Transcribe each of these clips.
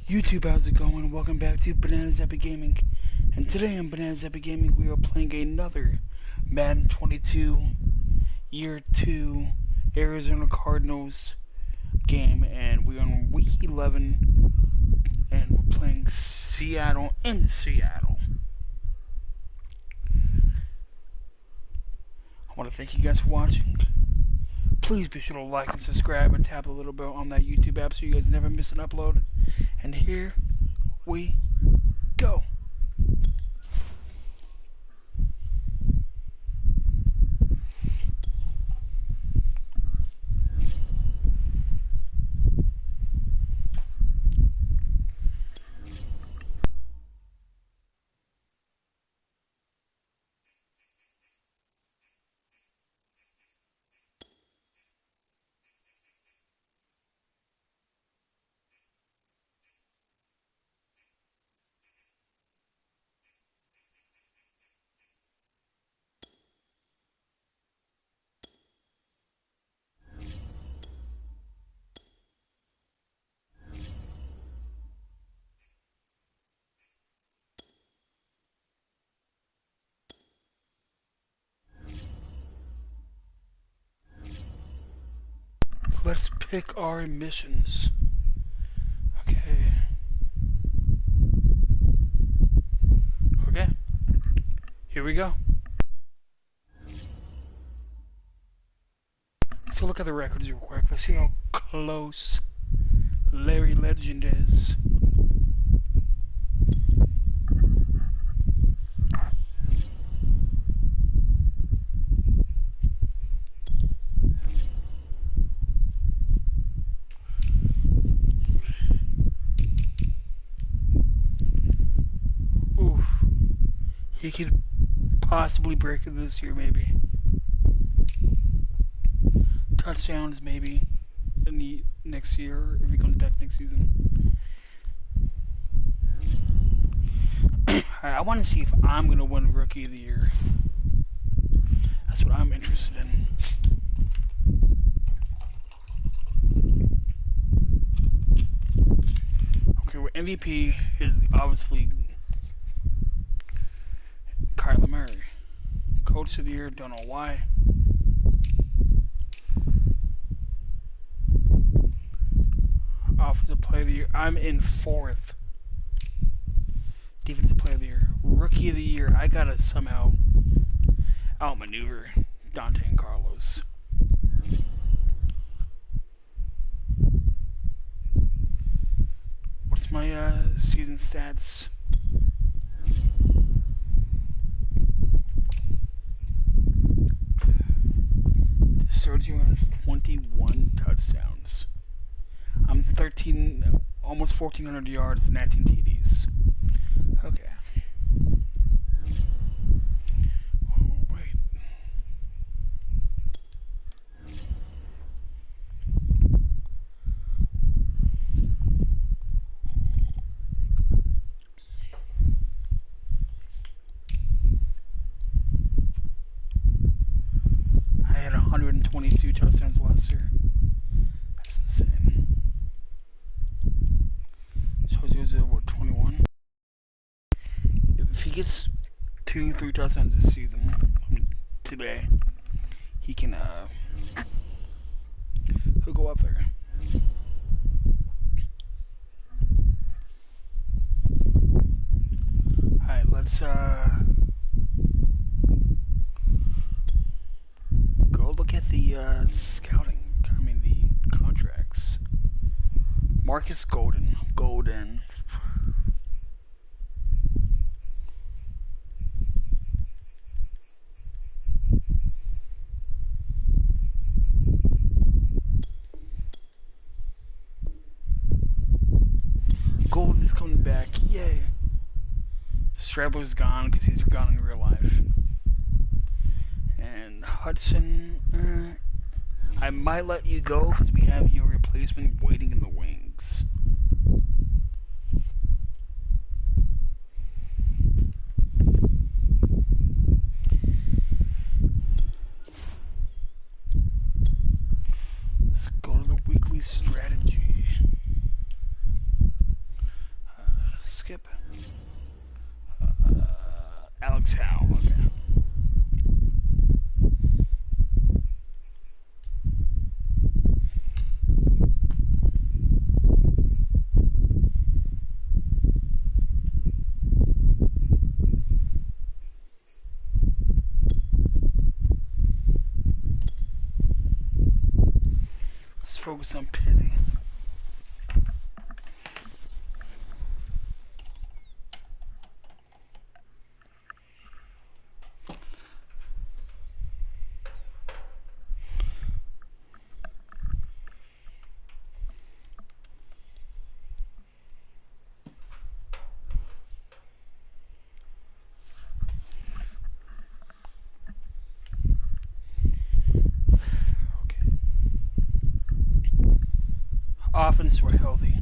YouTube, how's it going? Welcome back to Bananas Epic Gaming. And today on Bananas Epic Gaming, we are playing another Madden 22 Year 2 Arizona Cardinals game. And we're on week 11, and we're playing Seattle in Seattle. I want to thank you guys for watching. Please be sure to like and subscribe and tap a little bit on that YouTube app so you guys never miss an upload. And here we go. Let's pick our missions. Okay. Okay. Here we go. Let's go look at the records real quick. Let's see how close Larry Legend is. He could possibly break it this year, maybe. Touchdowns, maybe, in the next year, if he comes back next season. I want to see if I'm going to win Rookie of the Year. That's what I'm interested in. Okay, well, MVP is obviously Kyler Murray. Coach of the Year, don't know why. Offensive Player of the Year, I'm in 4th. Defensive Player of the Year. Rookie of the Year, I gotta somehow outmaneuver Dante and Carlos. What's my season stats? Sergio has 21 touchdowns. I'm 13, almost 1,400 yards, 19 TDs. Okay. Oh, wait. I had 122 touchdowns last year. That's insane. So he's at what, 21? If he gets 2-3 touchdowns this season, today, he can he'll go up there. Alright, let's go look at the the contracts. Marcus Golden. Golden is coming back, yay. Strabler's gone because he's gone in real life. And Hudson, I might let you go because we have your replacement waiting in the wings. Let's go to the weekly strategy. skip. Alex Howe. Okay. Let's focus on Pity. Offense were healthy.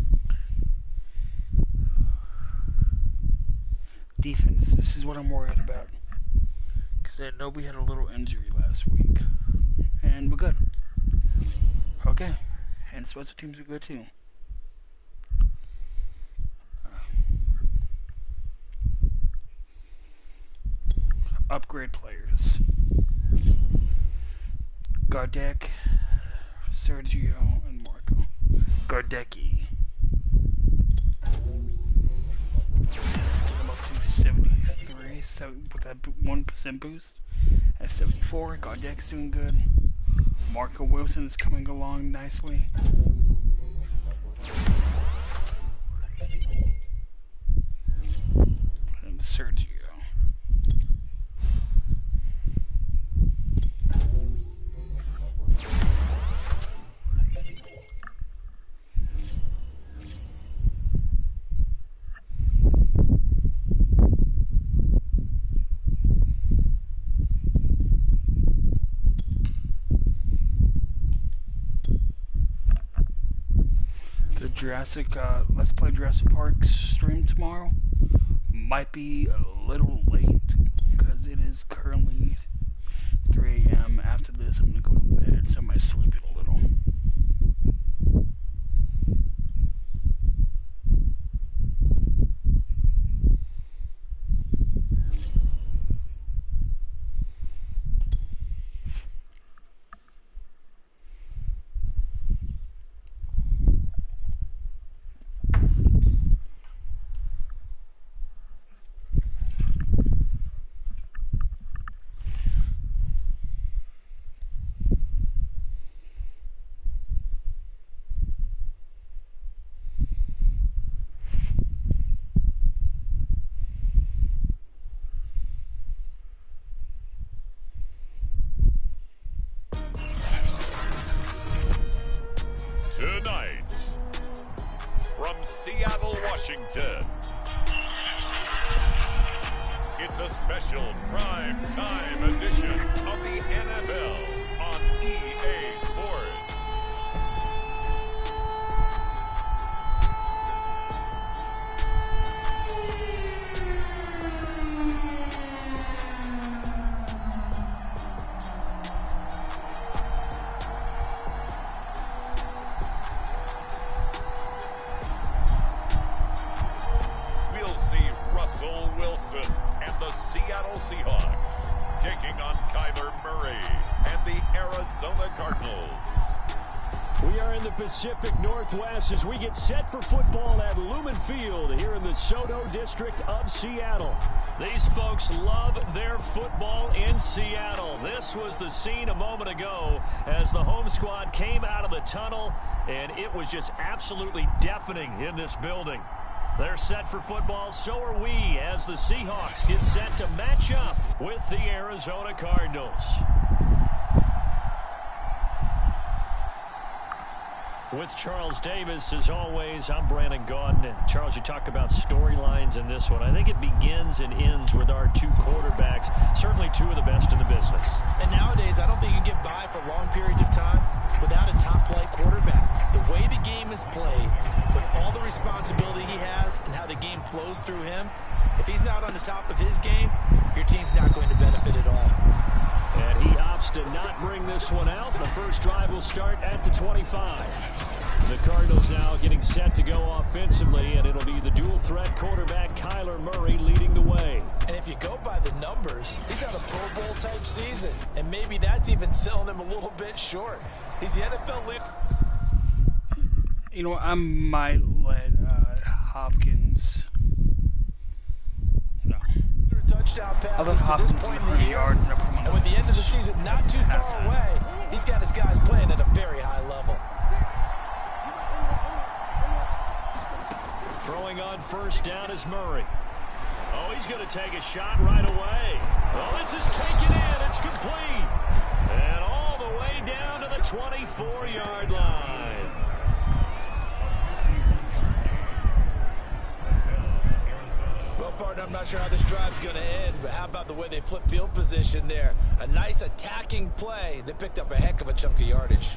Defense, this is what I'm worried about. Because I know we had a little injury last week. And we're good. Okay. And special teams are good too. Upgrade players. Gardek, Sergio, and Marco. Gardecki. Let's get him up to 73, so with that 1% boost. At 74, Gardek's doing good. Marco Wilson is coming along nicely. And Sergio. Let's Play Jurassic Park stream tomorrow might be a little late because it is currently 3 a.m. After this, I'm gonna go to bed, so I might sleep it a little. Tonight, from Seattle, Washington, it's a special prime time edition of the NFL on EA Sports. Wilson and the Seattle Seahawks taking on Kyler Murray and the Arizona Cardinals. We are in the Pacific Northwest as we get set for football at Lumen Field here in the Soto district of Seattle. These folks love their football in Seattle. This was the scene a moment ago as the home squad came out of the tunnel, and it was just absolutely deafening in this building. They're set for football, so are we, as the Seahawks get set to match up with the Arizona Cardinals. With Charles Davis, as always, I'm Brandon Gaudin. Charles, you talk about storylines in this one. I think it begins and ends with our two quarterbacks, certainly two of the best in the business. And nowadays, I don't think you can get by for long periods of time without a top-flight quarterback. The way the game is played, with all the responsibility he has and how the game flows through him, if he's not on the top of his game, your team's not going to benefit at all. And he opts to not bring this one out. The first drive will start at the 25. The Cardinals now getting set to go offensively, and it'll be the dual threat quarterback Kyler Murray leading the way. And if you go by the numbers, he's had a Pro Bowl type season. And maybe that's even selling him a little bit short. He's the NFL leader. You know, I might let Hopkins. No. Touchdown passes to this point in the year. Yards and with the end of the season not too far away, he's got his guys playing at a very high level. Throwing on first down is Murray. Oh, he's going to take a shot right away. Well, this is taken in. It's complete. And all the way down to the 24-yard line. Well, partner, I'm not sure how this drive's going to end, but how about the way they flip field position there? A nice attacking play. They picked up a heck of a chunk of yardage.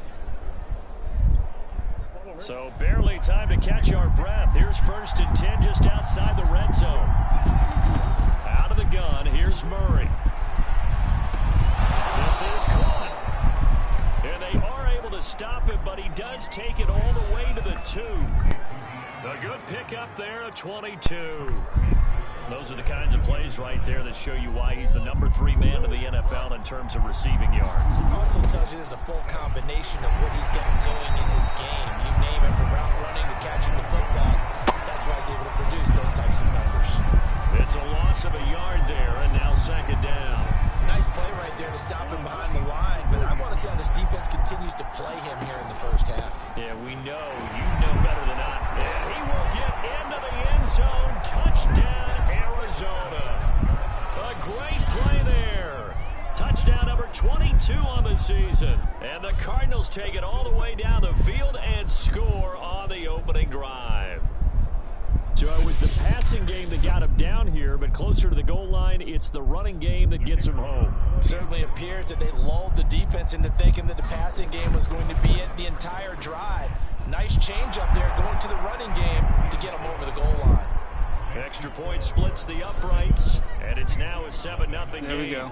So barely time to catch our breath. Here's 1st and 10 just outside the red zone. Out of the gun, here's Murray. This is caught. And they are able to stop him, but he does take it all the way to the 2. A good pickup there of 22. Those are the kinds of plays right there that show you why he's the number 3 man in the NFL in terms of receiving yards. Also tells you there's a full combination of what he's got going in his game. You name it, from route running to catching the football. That's why he's able to produce those types of numbers. It's a loss of a yard there, and now 2nd down. Nice play right there to stop him behind the line, but I want to see how this defense continues to play him here in the first half. Yeah, we know. You know better than I. Yeah, he will get into the end zone. Touchdown, Arizona. A great play there. Touchdown number 22 on the season. And the Cardinals take it all the way down the field and score on the opening drive. So it was the passing game that got him down here, but closer to the goal line, it's the running game that gets him home. Certainly appears that they lulled the defense into thinking that the passing game was going to be it the entire drive. Nice change up there going to the running game to get him over the goal line. Extra point splits the uprights, and it's now a 7-0 game. There we go.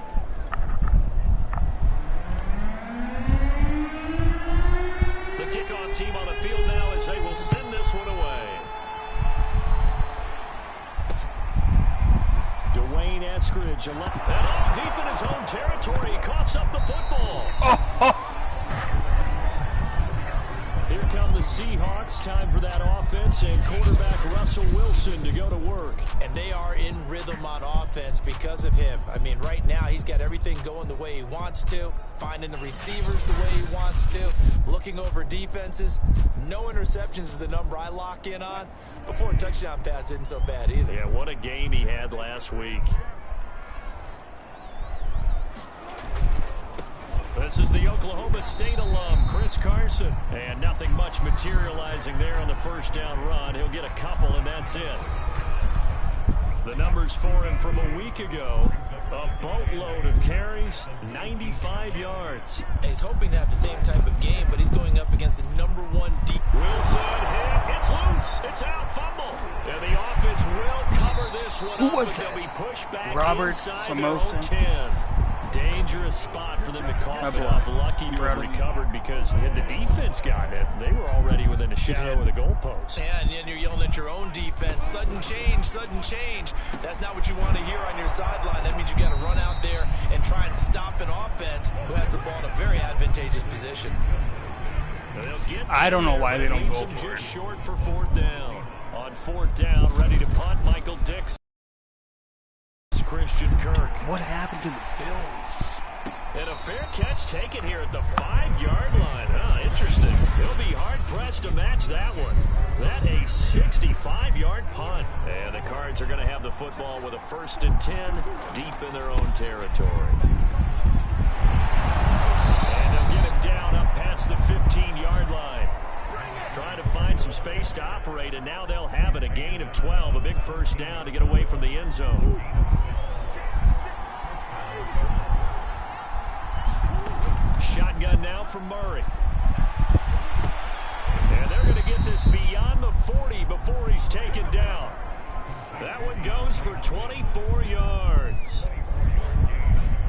The kickoff team on the field now as they will send this one away. Dwayne Eskridge, and all deep in his own territory, he coughs up the football. Here come the Seahawks. Time for that offense, and quarterback Russell Wilson to go to work. And they are in rhythm on offense because of him. I mean, right now he's got everything going the way he wants to, finding the receivers the way he wants to, looking over defenses. No interceptions is the number I lock in on. Before a touchdown pass isn't so bad either. Yeah, what a game he had last week. This is the Oklahoma State alum, Chris Carson. And nothing much materializing there on the first down run. He'll get a couple, and that's it. The numbers for him from a week ago, a boatload of carries, 95 yards. And he's hoping to have the same type of game, but he's going up against the number 1 deep. Wilson hit. It's loose. It's out. Fumble. And the offense will cover this one. Who was but that? They'll be pushed back Robert inside Samosa? their own 10. Dangerous spot for them to cough it up. Lucky to have recovered because had the defense gotten it, they were already within a shadow of the goalpost. Yeah, and then you're yelling at your own defense. Sudden change, sudden change. That's not what you want to hear on your sideline. That means you got to run out there and try and stop an offense who has the ball in a very advantageous position. I don't know why they don't go for just it. short for 4th down. On 4th down, ready to punt, Michael Dix. Christian Kirk. What happened to the Bills? And a fair catch taken here at the 5-yard line. Huh, interesting. They'll be hard-pressed to match that one. That a 65-yard punt. And the Cards are going to have the football with a 1st and 10 deep in their own territory. And they'll get him down up past the 15-yard line. Trying to find some space to operate, and now they'll have it. A gain of 12, a big 1st down to get away from the end zone. Shotgun now for Murray. And they're going to get this beyond the 40 before he's taken down. That one goes for 24 yards.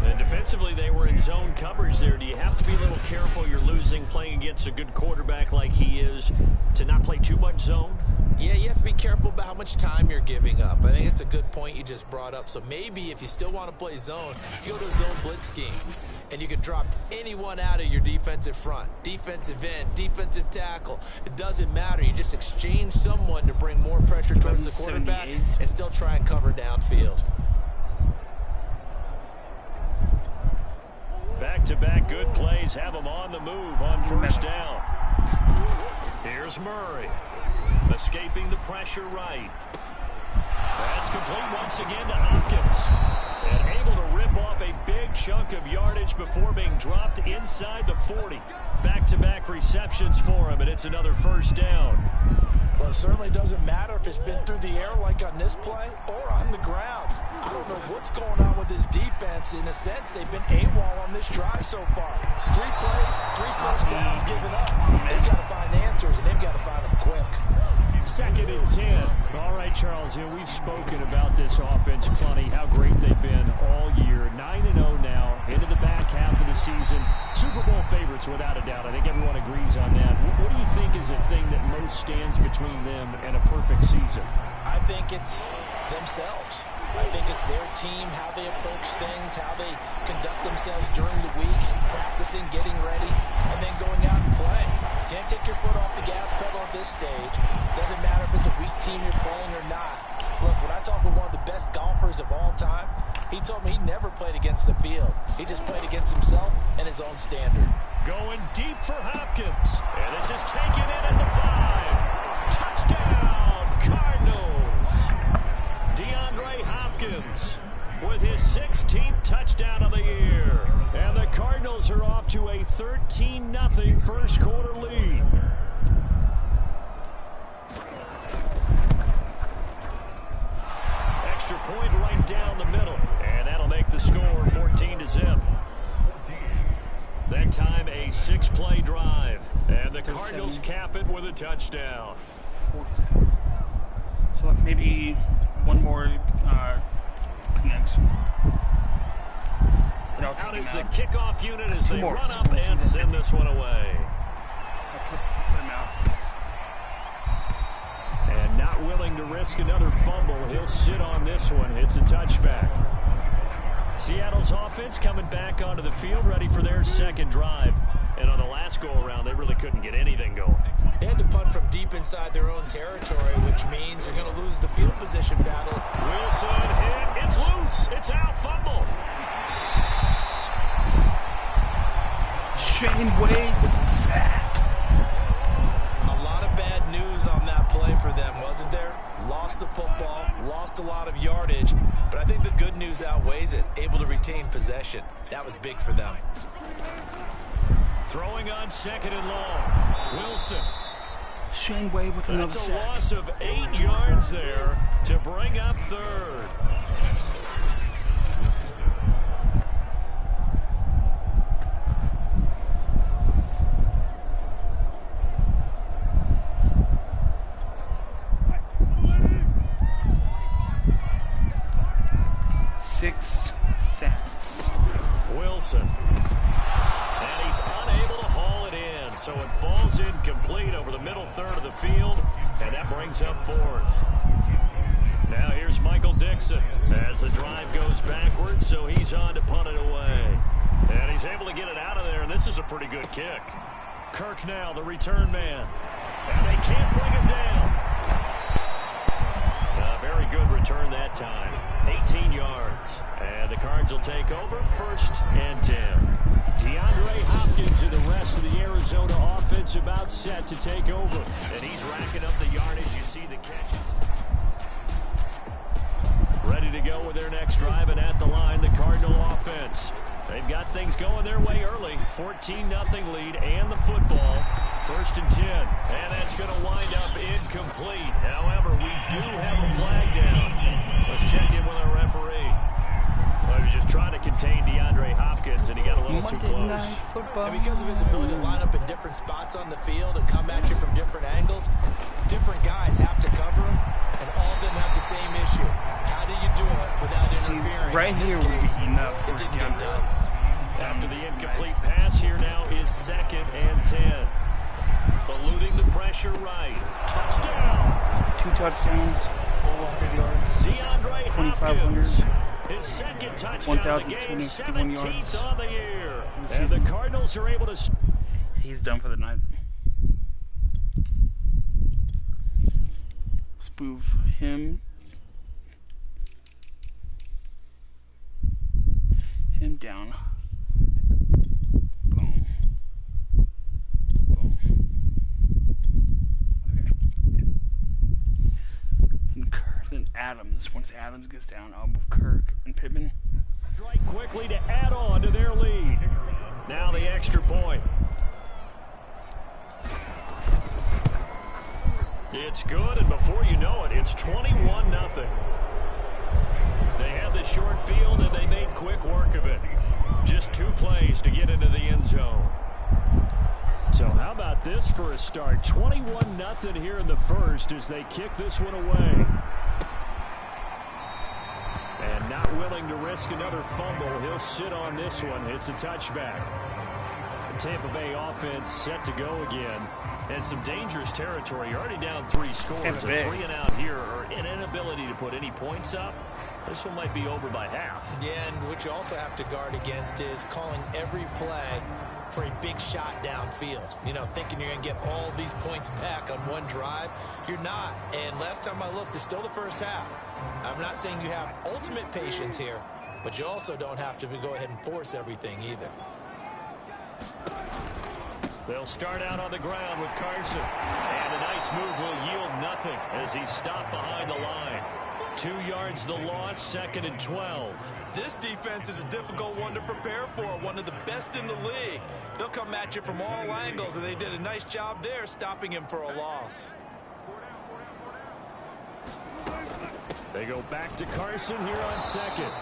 And defensively, they were in zone coverage there. Do you have to be a little careful? You're losing playing against a good quarterback like he is to not play too much zone? Yeah, you have to be careful about how much time you're giving up. I think it's a good point you just brought up. So maybe if you still want to play zone, you go to a zone blitz scheme. And you can drop anyone out of your defensive front. Defensive end, defensive tackle. It doesn't matter. You just exchange someone to bring more pressure towards the quarterback and still try and cover downfield. Back-to-back good plays have them on the move on first down. Here's Murray. Escaping the pressure right. That's complete once again to Hopkins. And able to rip off a big chunk of yardage before being dropped inside the 40. Back-to-back receptions for him, and it's another first down. Well, it certainly doesn't matter if it's been through the air like on this play or on the ground. I don't know what's going on with this defense. In a sense, they've been AWOL on this drive so far. 3 plays, 3 first downs given up. They've got to find answers, and they've got to find them quick. 2nd and 10. All right, Charles, we've spoken about this offense plenty, how great they've been all year. 9-0 now, into the back half of the season. Super Bowl favorites, without a doubt. I think everyone agrees on that. What do you think is the thing that most stands between them and a perfect season? I think it's themselves. I think it's their team, how they approach things, how they conduct themselves during the week, practicing, getting ready, and then going out and playing. Can't take your foot off the gas pedal at this stage. Doesn't matter if it's a weak team you're playing or not. Look, when I talk with one of the best golfers of all time, he told me he never played against the field. He just played against himself and his own standard. Going deep for Hopkins. And this is taken in at the 5. Touchdown, Cardinals. DeAndre Hopkins with his 16th touchdown of the year. And the Cardinals are off to a 13-0 first quarter lead. Extra point right down the middle. And that'll make the score 14-0. That time a 6-play drive. And the Cardinals cap it with a touchdown. So maybe one more connection. Out is the kickoff unit as they run up and send this one away. And not willing to risk another fumble. He'll sit on this one. It's a touchback. Seattle's offense coming back onto the field, ready for their second drive. And on the last go-around, they really couldn't get anything going. They had to punt from deep inside their own territory, which means they're going to lose the field position battle. Wilson hit. It's loose. It's out. Fumble. Shane Wade with the sack. A lot of bad news on that play for them, wasn't there? Lost the football, lost a lot of yardage, but I think the good news outweighs it. Able to retain possession. That was big for them. Throwing on 2nd and long. Wilson. Shane Wade with another sack. That's a loss of 8 yards there to bring up 3rd. Six sacks. Wilson. And he's unable to haul it in, so it falls incomplete over the middle third of the field, and that brings up 4th. Now here's Michael Dixon as the drive goes backwards, so he's on to punt it away. And he's able to get it out of there, and this is a pretty good kick. Kirk now, the return man. And they can't bring him down. A very good return that time. 18 yards. And the Cards will take over 1st and 10. DeAndre Hopkins and the rest of the Arizona offense about set to take over. And he's racking up the yardage. You see the catches. Ready to go with their next drive, and at the line, the Cardinal offense. They've got things going their way early. 14-0 lead and the football. 1st and 10. And that's going to wind up incomplete. However, we do have a flag down. Let's check in with our referee. Well, he was just trying to contain DeAndre Hopkins, and he got a little too close. And because of his ability to line up in different spots on the field and come at you from different angles, different guys have to cover him, and all of them have the same issue. How do you do it without interfering? Right here would be enough it for didn't get done. After the incomplete pass, here now is 2nd and 10. Eluding the pressure right. Touchdown! 2 touchdowns, over 100 yards, DeAndre 2,500, Hopkins, his second touchdown of the game, 1,251 yards 17th on the year. for the And the season. Cardinals are able to... He's done for the night. Spoof him down. Boom. Boom. Okay. Then Adams. Once Adams gets down, I'll move Kirk and Pittman. Strike quickly to add on to their lead. Now the extra point. It's good, and before you know it, it's 21-0. They had the short field, and they made quick work of it. Just 2 plays to get into the end zone. So how about this for a start? 21-0 here in the first as they kick this one away. And not willing to risk another fumble, he'll sit on this one. It's a touchback. The Tampa Bay offense set to go again. And some dangerous territory. You're already down 3 scores. A 3 and out here, or an inability to put any points up. This one might be over by half. Yeah, and what you also have to guard against is calling every play for a big shot downfield. You know, thinking you're going to get all these points back on one drive. You're not. And last time I looked, it's still the first half. I'm not saying you have ultimate patience here, but you also don't have to go ahead and force everything either. They'll start out on the ground with Carson. And a nice move will yield nothing as he's stopped behind the line. 2 yards the loss, 2nd and 12. This defense is a difficult one to prepare for, one of the best in the league. They'll come at you from all angles, and they did a nice job there stopping him for a loss. They go back to Carson here on 2nd.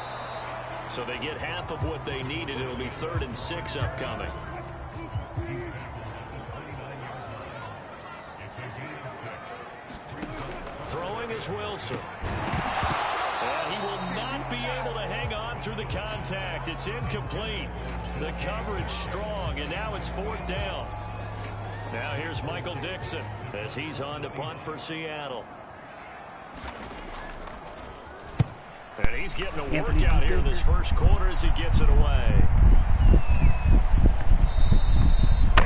So they get half of what they needed. It'll be 3rd and 6 upcoming. Throwing is Wilson. And he will not be able to hang on through the contact. It's incomplete. The coverage strong, and now it's 4th down. Now here's Michael Dixon as he's on to punt for Seattle. And he's getting a workout here this first quarter as he gets it away.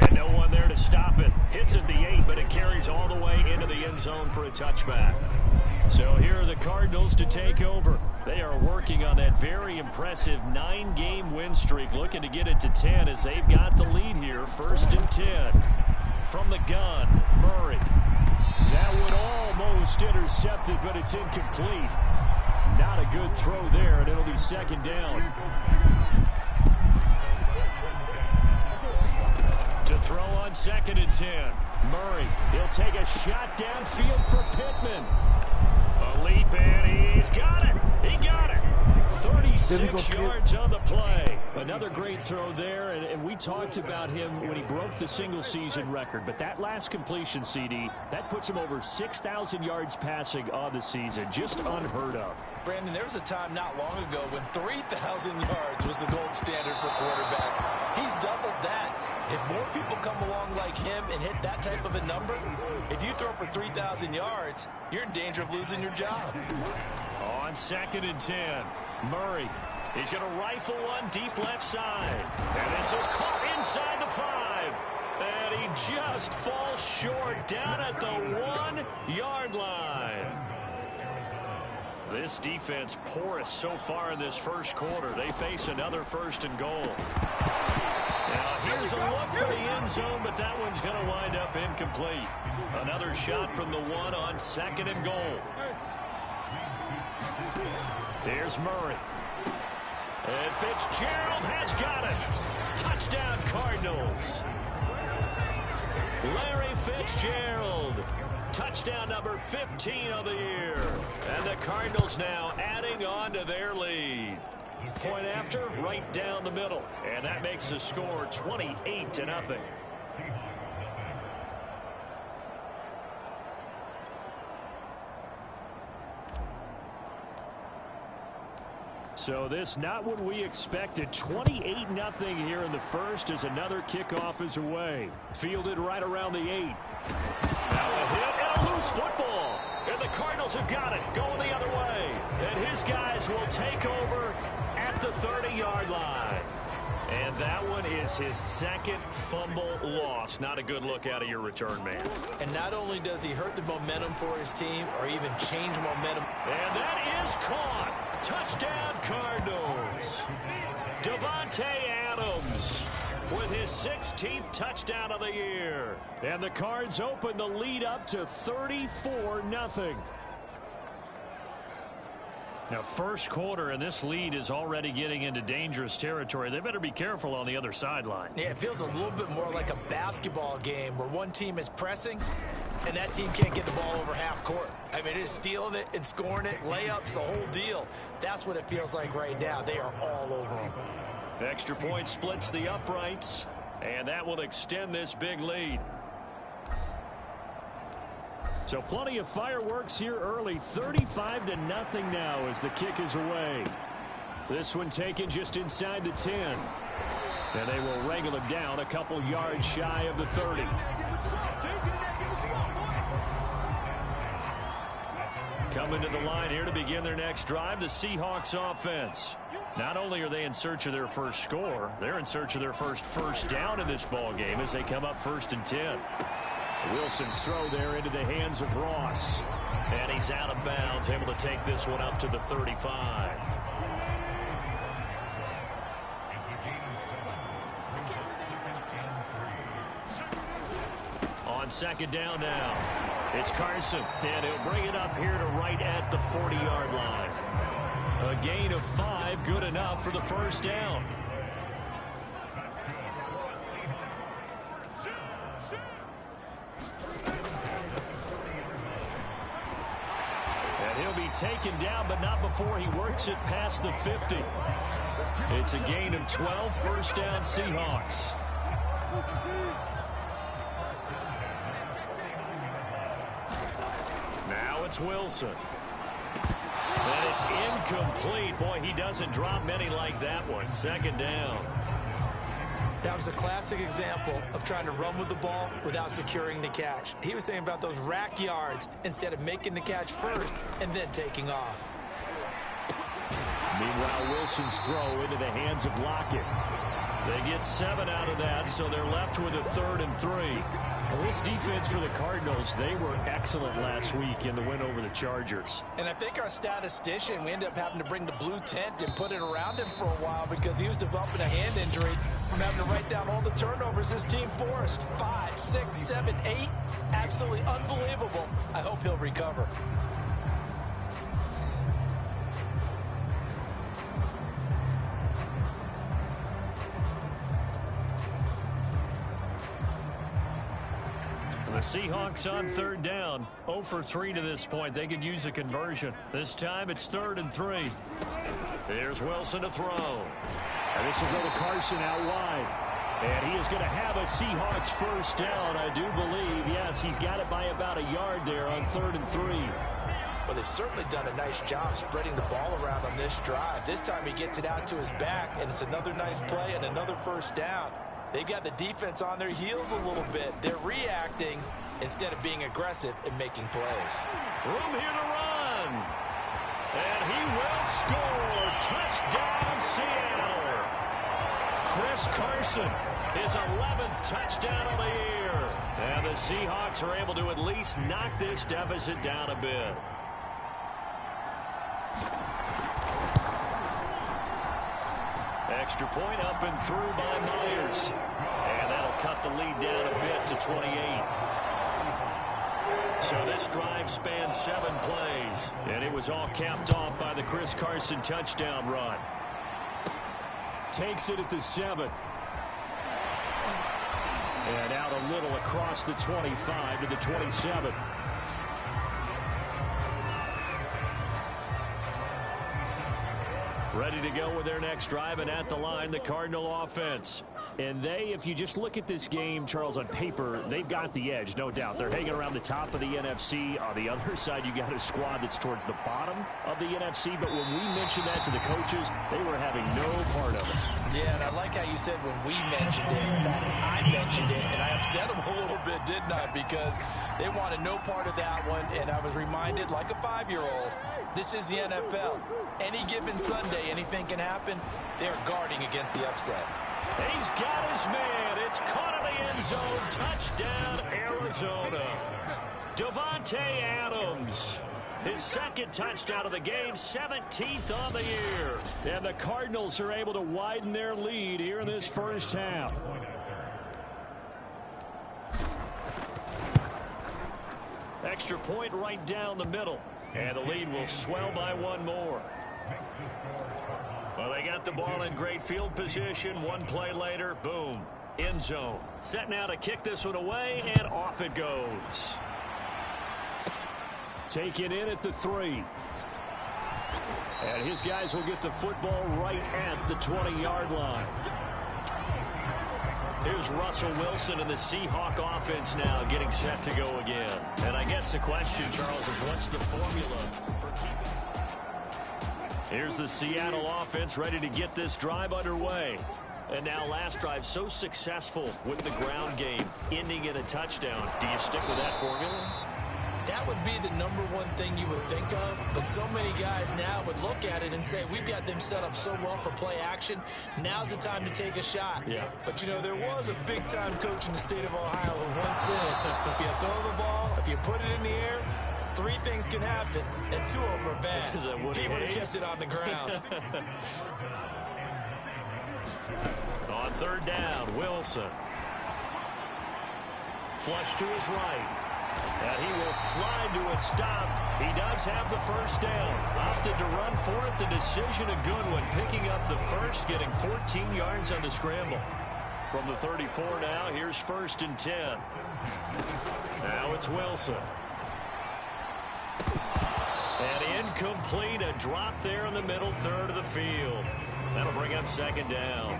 And no one there to stop it. Hits at the 8, but it carries all the way into the end zone for a touchback. So here are the Cardinals to take over. They are working on that very impressive 9-game win streak, looking to get it to 10 as they've got the lead here. 1st and 10. From the gun, Murray. That one almost intercepted, but it's incomplete. Not a good throw there, and it'll be 2nd down. To throw on 2nd and 10. Murray, he'll take a shot downfield for Pittman. A leap, and he's got it. He got it. 36 yards on the play. Another great throw there, and we talked about him when he broke the single-season record. But that last completion, CD, that puts him over 6,000 yards passing on the season. Just unheard of. Brandon, there was a time not long ago when 3,000 yards was the gold standard for quarterbacks. He's doubled that. If more people come along like him and hit that type of a number, if you throw for 3,000 yards, you're in danger of losing your job. On 2nd and 10, Murray. He's going to rifle one deep left side. And this is caught inside the 5. And he just falls short down at the 1-yard line. This defense porous so far in this first quarter. They face another 1st and goal. Now here's a look for the end zone, but that one's going to wind up incomplete. Another shot from the 1 on 2nd and goal. Here's Murray. And Fitzgerald has got it. Touchdown, Cardinals. Larry Fitzgerald. Touchdown number 15 of the year. And the Cardinals now adding on to their lead. Point after, right down the middle. And that makes the score 28-0. So this not what we expected. 28-0 here in the first as another kickoff is away. Fielded right around the 8. Now a hit and a loose football. And the Cardinals have got it, going the other way. And his guys will take over at the 30-yard line. And that one is his second fumble loss. Not a good look out of your return man. And not only does he hurt the momentum for his team or even change momentum. And that is caught. Touchdown, Cardinals. Davante Adams with his 16th touchdown of the year. And the Cards open the lead up to 34-0. Now, first quarter, and this lead is already getting into dangerous territory. They better be careful on the other sideline. Yeah, it feels a little bit more like a basketball game where one team is pressing and that team can't get the ball over half court. I mean, it's stealing it and scoring it, layups, the whole deal. That's what it feels like right now. They are all over them. Extra point splits the uprights, and that will extend this big lead. So plenty of fireworks here early. 35-0 now as the kick is away. This one taken just inside the 10. And they will wrangle him down a couple yards shy of the 30. Coming to the line here to begin their next drive, the Seahawks offense. Not only are they in search of their first score, they're in search of their first down in this ball game as they come up 1st and 10. Wilson's throw there into the hands of Ross. And he's out of bounds, able to take this one up to the 35. On second down now, it's Carson. And he'll bring it up here to right at the 40-yard line. A gain of 5, good enough for the first down. He'll be taken down, but not before he works it past the 50. It's a gain of 12, first down Seahawks. Now it's Wilson. And it's incomplete. Boy, he doesn't drop many like that one. Second down. That was a classic example of trying to run with the ball without securing the catch. He was thinking about those rack yards instead of making the catch first and then taking off. Meanwhile, Wilson's throw into the hands of Lockett. They get 7 out of that, so they're left with a 3rd and 3. Well, this defense for the Cardinals, they were excellent last week in the win over the Chargers. And I think our statistician, we ended up having to bring the blue tent and put it around him for a while because he was developing a hand injury from having to write down all the turnovers his team forced. 5, 6, 7, 8. Absolutely unbelievable. I hope he'll recover. The Seahawks on 3rd down. 0 for 3 to this point. They could use a conversion. This time it's 3rd and 3. Here's Wilson to throw. And this will go to Carson out wide. And he is going to have a Seahawks first down, I do believe. Yes, he's got it by about a yard there on 3rd and 3. Well, they've certainly done a nice job spreading the ball around on this drive. This time he gets it out to his back, and it's another nice play and another first down. They've got the defense on their heels a little bit. They're reacting instead of being aggressive and making plays. Room here to run. And he will score. Touchdown, Seattle. Chris Carson, his 11th touchdown of the year. And the Seahawks are able to at least knock this deficit down a bit. Extra point up and through by Myers. And that'll cut the lead down a bit to 28. So this drive spans 7 plays. And it was all capped off by the Chris Carson touchdown run. Takes it at the 7. And out a little across the 25 to the 27. Ready to go with their next drive, and at the line, the Cardinal offense. And they, if you just look at this game, Charles, on paper, they've got the edge, no doubt. They're hanging around the top of the NFC. On the other side, you got a squad that's towards the bottom of the NFC. But when we mentioned that to the coaches, they were having no part of it. Yeah, and I like how you said when we mentioned it. In fact, I mentioned it, and I upset them a little bit, didn't I? Because they wanted no part of that one, and I was reminded, like a 5-year-old, this is the NFL. Any given Sunday, anything can happen. They're guarding against the upset. He's got his man. It's caught in the end zone. Touchdown, Arizona. Davante Adams. His second touchdown of the game, 17th on the year. And the Cardinals are able to widen their lead here in this first half. Extra point right down the middle. And the lead will swell by one more. Well, they got the ball in great field position. One play later, boom, end zone. Set now to kick this one away, and off it goes. Taken in at the 3. And his guys will get the football right at the 20-yard line. Here's Russell Wilson and the Seahawk offense now getting set to go again. And I guess the question, Charles, is what's the formula for keeping... Here's the Seattle offense ready to get this drive underway. And now last drive so successful with the ground game, ending in a touchdown. Do you stick with that formula? That would be the #1 thing you would think of, but so many guys now would look at it and say, we've got them set up so well for play action, now's the time to take a shot. Yeah. But, you know, there was a big-time coach in the state of Ohio who once said, if you throw the ball, if you put it in the air, 3 things can happen, and 2 of them are bad. He would have kept it on the ground. On third down, Wilson. Flush to his right. And he will slide to a stop. He does have the first down. Opted to run for it. The decision a good one. Picking up the first, getting 14 yards on the scramble. From the 34 now, here's 1st and 10. Now it's Wilson. And incomplete. A drop there in the middle third of the field. That'll bring up 2nd down.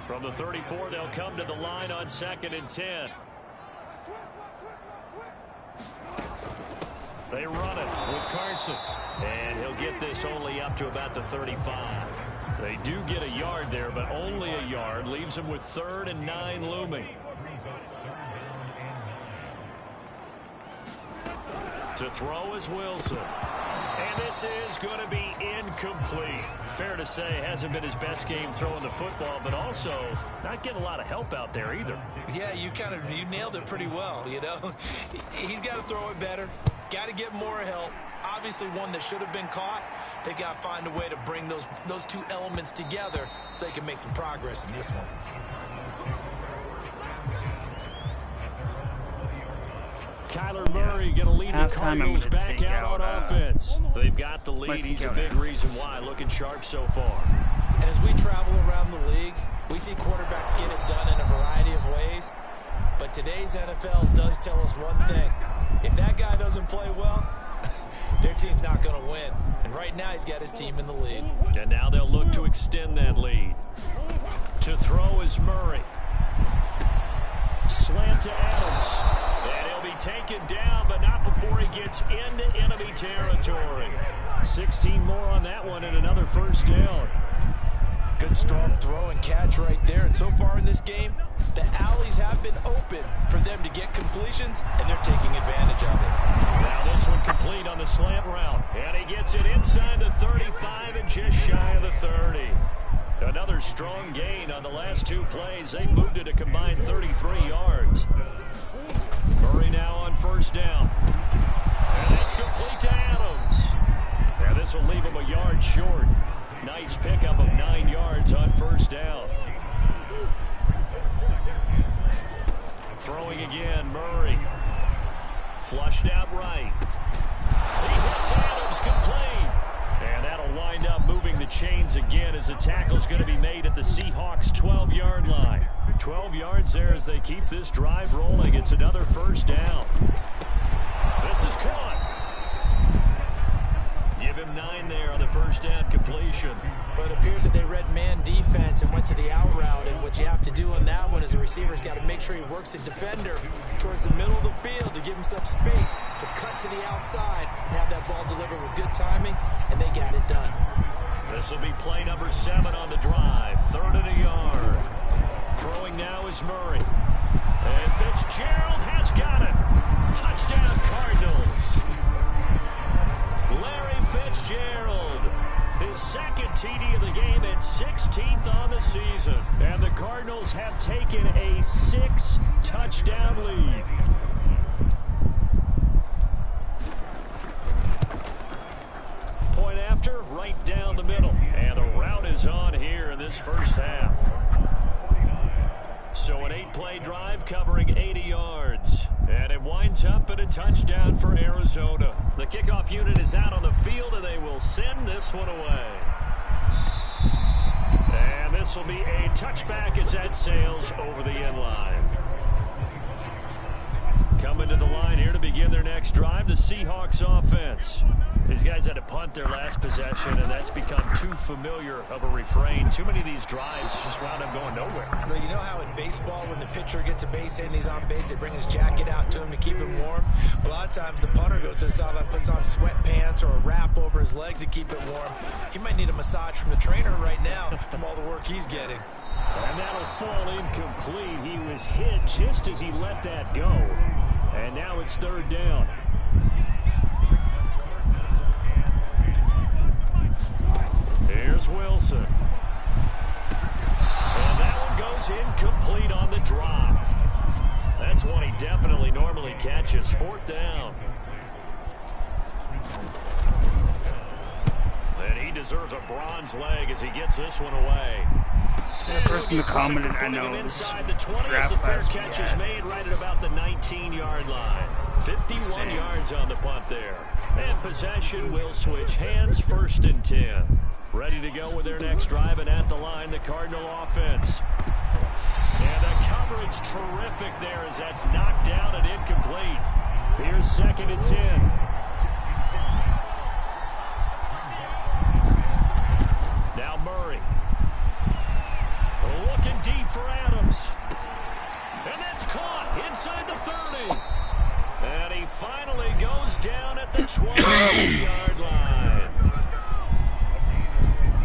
From the 34, they'll come to the line on 2nd and 10. They run it with Carson. And he'll get this only up to about the 35. They do get a yard there, but only a yard. Leaves them with 3rd and 9 looming. To throw is Wilson. And this is going to be incomplete. Fair to say, hasn't been his best game throwing the football, but also not getting a lot of help out there either. Yeah, you nailed it pretty well, you know. He's got to throw it better. Got to get more help. Obviously one that should have been caught. They got to find a way to bring those 2 elements together so they can make some progress in this one. Kyler Murray going to lead the Cardinals back out on offense. They've got the lead. He's a big reason why. Looking sharp so far. And as we travel around the league, we see quarterbacks get it done in a variety of ways. But today's NFL does tell us one thing. If that guy doesn't play well, their team's not going to win. And right now he's got his team in the lead. And now they'll look to extend that lead. To throw is Murray. Slant to Adams. And he'll be taken down, but not before he gets into enemy territory. 16 more on that one and another 1st down. Good strong throw and catch right there. And so far in this game, the alleys have been open for them to get completions, and they're taking advantage of it. Now this one complete on the slant route. And he gets it inside the 35 and just shy of the 30. Another strong gain on the last 2 plays. They moved it a combined 33 yards. Murray now on 1st down. And it's complete to Adams. Now this will leave him a yard short. Nice pickup of 9 yards on 1st down. Throwing again, Murray. Flushed out right. He hits Adams complete. And that'll wind up moving the chains again as the tackle's going to be made at the Seahawks' 12-yard line. 12 yards there as they keep this drive rolling. It's another 1st down. This is caught. Give him and 9 there on the first down completion. But it appears that they read man defense and went to the out route. And what you have to do on that one is the receiver's got to make sure he works the defender towards the middle of the field to give himself space to cut to the outside and have that ball delivered with good timing, and they got it done. This will be play number 7 on the drive. 3rd and a yard. Throwing now is Murray. And Fitzgerald has got it. Touchdown, Cardinals. Larry Fitzgerald, his second TD of the game and 16th on the season. And the Cardinals have taken a 6-touchdown lead. Point after, right down the middle. And a route is on here in this first half. So an 8-play drive covering 80 yards. And it winds up in a touchdown for Arizona. The kickoff unit is out on the field, and they will send this one away. And this will be a touchback as that sails over the end line. Coming to the line here to begin their next drive, the Seahawks offense. These guys had to punt their last possession, and that's become too familiar of a refrain. Too many of these drives just wound up going nowhere. Well, you know how in baseball, when the pitcher gets a base hit and he's on base, they bring his jacket out to him to keep him warm? A lot of times the punter goes to the sideline, puts on sweatpants or a wrap over his leg to keep it warm. He might need a massage from the trainer right now from all the work he's getting. And that'll fall incomplete. He was hit just as he let that go. And now it's 3rd down. Here's Wilson. And that one goes incomplete on the drop. That's one he definitely normally catches. 4th down. And he deserves a bronze leg as he gets this one away. The person who commented, I know, inside the 20 as the fair catch is made right at about the 19-yard line. 51 yards on the punt there. And possession will switch hands. 1st and 10. Ready to go with their next drive, and at the line, the Cardinal offense. And the coverage terrific there as that's knocked down and incomplete. Here's 2nd and 10. Now Murray. Looking deep for Adams. And that's caught inside the 30. And he finally goes down at the 20-yard line.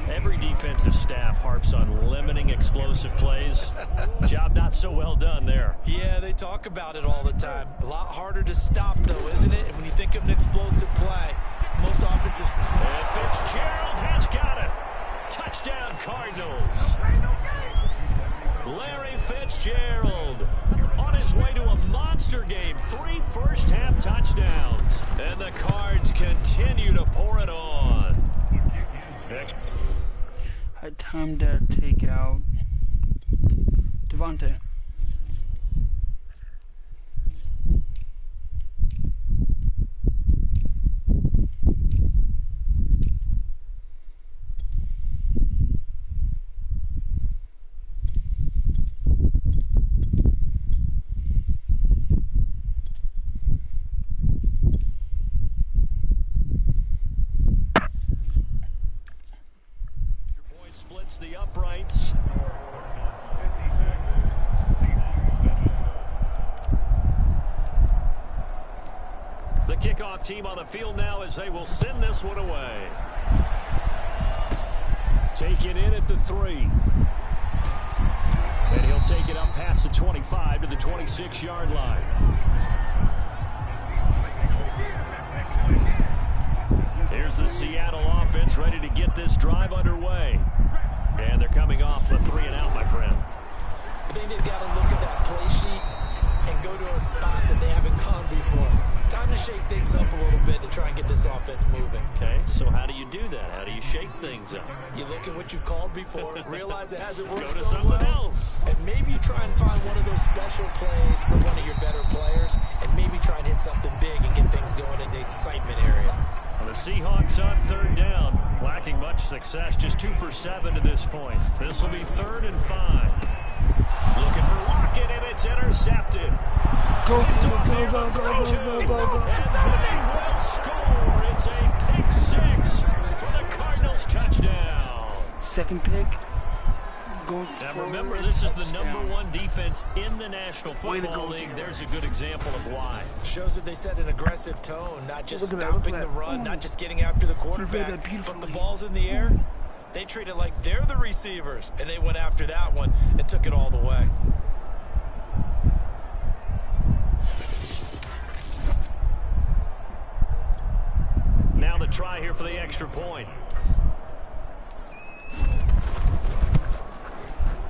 Every defensive staff harps on limiting explosive plays. Job not so well done there. Yeah, they talk about it all the time. A lot harder to stop, though, isn't it? And when you think of an explosive play, most offensive... And Fitzgerald has got it. Touchdown, Cardinals. Larry Fitzgerald on his way to a monster game. 3 first-half touchdowns. And the Cards continue to pour it on. Next. Time to take out Devontae. The uprights. The kickoff team on the field now as they will send this one away. Taken in at the 3. And he'll take it up past the 25 to the 26-yard line. Here's the Seattle offense ready to get this drive underway. And they're coming off the 3 and out, my friend. I think they've got to look at that play sheet and go to a spot that they haven't gone before. Time to shake things up a little bit to try and get this offense moving. Okay, so how do you do that? How do you shake things up? You look at what you've called before, realize it hasn't worked Go to so something well, else. and maybe try and find one of those special plays for one of your better players, and maybe try and hit something big and get things going in the excitement area. The Seahawks on 3rd down, lacking much success, just 2 for 7 to this point. This will be 3rd and 5. Looking for Lockett, and it's intercepted. Go, And go, they go, go, go, go, go, go, go. will score. It's a pick 6. second pick. Now remember, this is the #1 defense in the National Football League. There's a good example of why. Shows that they set an aggressive tone, not just stopping the run, not just getting after the quarterback, but the ball's in the air. They treat it like they're the receivers, and they went after that one and took it all the way. Now the try here for the extra point.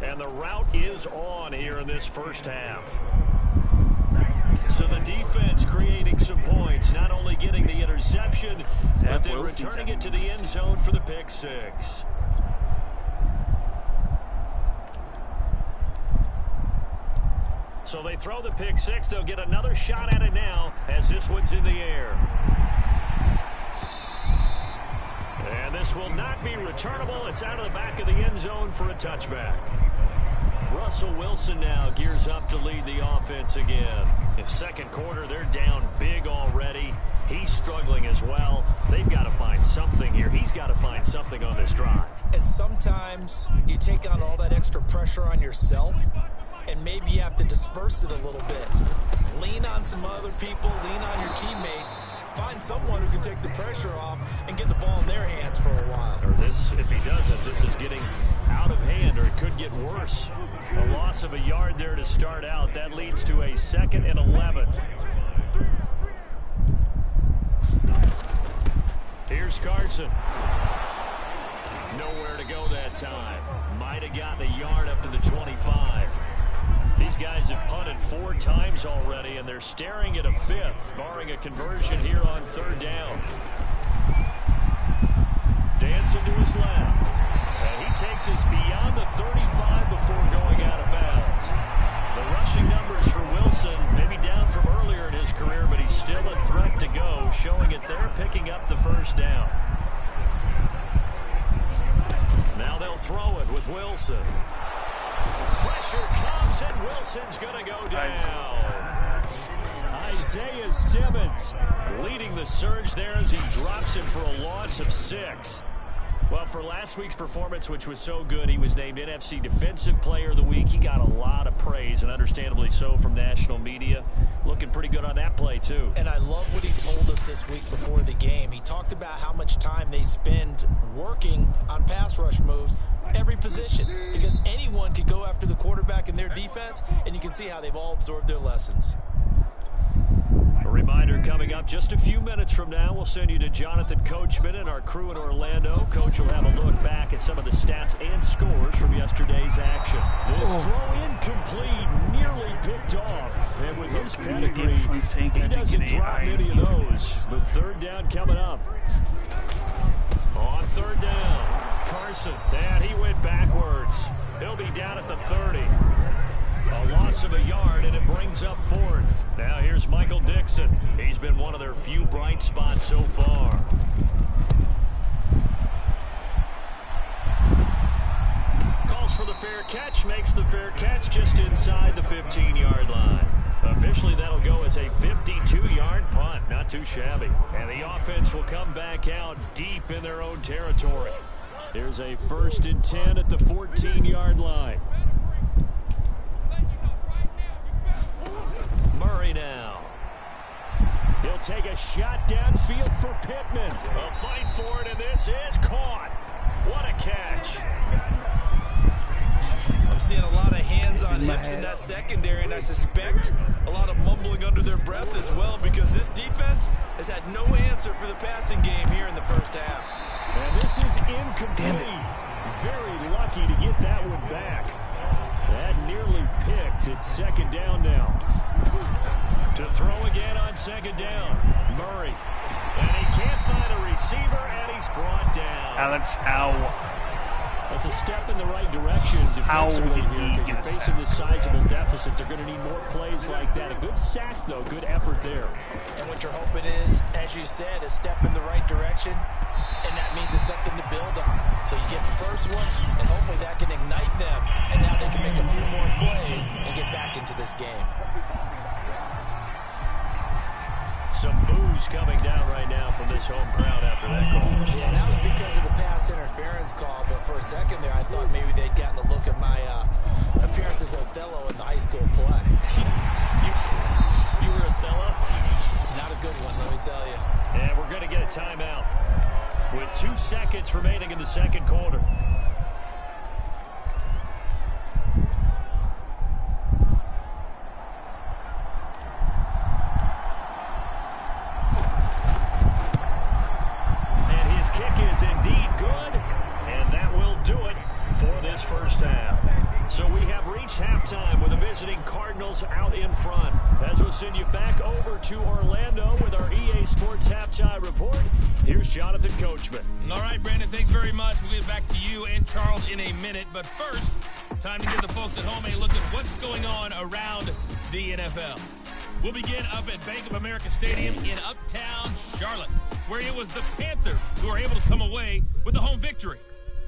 And the route is on here in this first half. So the defense creating some points, not only getting the interception, but then returning it to the end zone for the pick six. So they throw the pick six. They'll get another shot at it now as this one's in the air. And this will not be returnable. It's out of the back of the end zone for a touchback. Russell Wilson now gears up to lead the offense again. In second quarter, they're down big already. He's struggling as well. They've got to find something here. He's got to find something on this drive. And sometimes you take on all that extra pressure on yourself, and maybe you have to disperse it a little bit. Lean on some other people, lean on your teammates. Find someone who can take the pressure off and get the ball in their hands for a while. Or this, if he doesn't, this is getting out of hand, or it could get worse. A loss of a yard there to start out. That leads to a 2nd and 11. Here's Carson. Nowhere to go that time. Might have gotten a yard up to the 25. These guys have punted 4 times already, and they're staring at a 5th, barring a conversion here on 3rd down. Dancing to his left. And he takes us beyond the 35 before going out of bounds. The rushing numbers for Wilson, maybe down from earlier in his career, but he's still a threat to go, showing it they're picking up the 1st down. Now they'll throw it with Wilson. Pressure comes, and Wilson's going to go down. Isaiah Simmons leading the surge there as he drops him for a loss of 6. Well, for last week's performance, which was so good, he was named NFC Defensive Player of the Week. He got a lot of praise, and understandably so, from national media. Looking pretty good on that play, too. And I love what he told us this week before the game. He talked about how much time they spend working on pass rush moves, every position, because anyone could go after the quarterback in their defense, and you can see how they've all absorbed their lessons. A reminder coming up just a few minutes from now, we'll send you to Jonathan Coachman and our crew in Orlando. Coach will have a look back at some of the stats and scores from yesterday's action. This throw incomplete, nearly picked off. And with his pedigree, he doesn't drop any of those. But 3rd down coming up. On 3rd down, Carson, and he went backwards. He'll be down at the 30. A loss of a yard, and it brings up 4th. Now here's Michael Dixon. He's been one of their few bright spots so far. Calls for the fair catch, makes the fair catch just inside the 15-yard line. Officially, that'll go as a 52-yard punt. Not too shabby. And the offense will come back out deep in their own territory. There's a 1st and 10 at the 14-yard line. Murray now. He'll take a shot downfield for Pittman. A fight for it, and this is caught. What a catch. I'm seeing a lot of hands on hips in that secondary, and I suspect a lot of mumbling under their breath as well, because this defense has had no answer for the passing game here in the first half. And this is incomplete. Very lucky to get that one back. That nearly picked. It's 2nd down now. To throw again on 2nd down. Murray. And he can't find a receiver, and he's brought down. Alex, ow. That's a step in the right direction defensively here, because you're facing this sizable deficit. They're going to need more plays like that. A good sack, though. Good effort there. And what you're hoping is, as you said, a step in the right direction, and that means it's something to build on. So you get the first one, and hopefully that can ignite them, and now they can make a few more plays and get back into this game. Some boos coming down right now from this home crowd after after that call. Yeah, and that was because of the pass interference call, but for a second there, I thought maybe they'd gotten a look at my appearance as Othello in the high school play. You were Othello? Not a good one, let me tell you. And we're going to get a timeout with 2 seconds remaining in the second quarter. And his kick is indeed good, and that will do it for this first half. So we have reached halftime with the visiting Cardinals out in front. As we'll send you back over to Orlando with our EA Sports Halftime Report, here's Jonathan Coachman. All right, Brandon, thanks very much. We'll get back to you and Charles in a minute. But first, time to give the folks at home a look at what's going on around the NFL. We'll begin up at Bank of America Stadium in uptown Charlotte, where it was the Panthers who were able to come away with the home victory.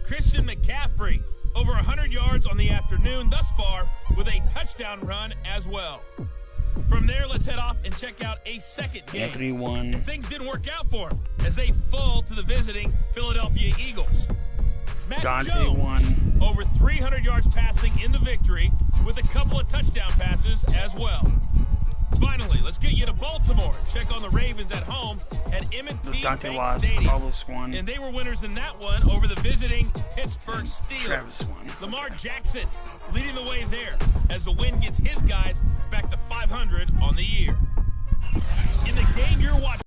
Christian McCaffrey, over 100 yards on the afternoon thus far with a touchdown run as well. From there, let's head off and check out a second game. Anthony won. And things didn't work out for him as they fall to the visiting Philadelphia Eagles. Matt Dante Jones, won. over 300 yards passing in the victory with a couple of touchdown passes as well. Finally, let's get you to Baltimore. Check on the Ravens at home at M&T Dante Bank lost. Stadium. Carlos won. And they were winners in that one over the visiting Pittsburgh Steelers. Travis won. Lamar Jackson leading the way there as the win gets his guys back to 500 on the year. In the game you're watching,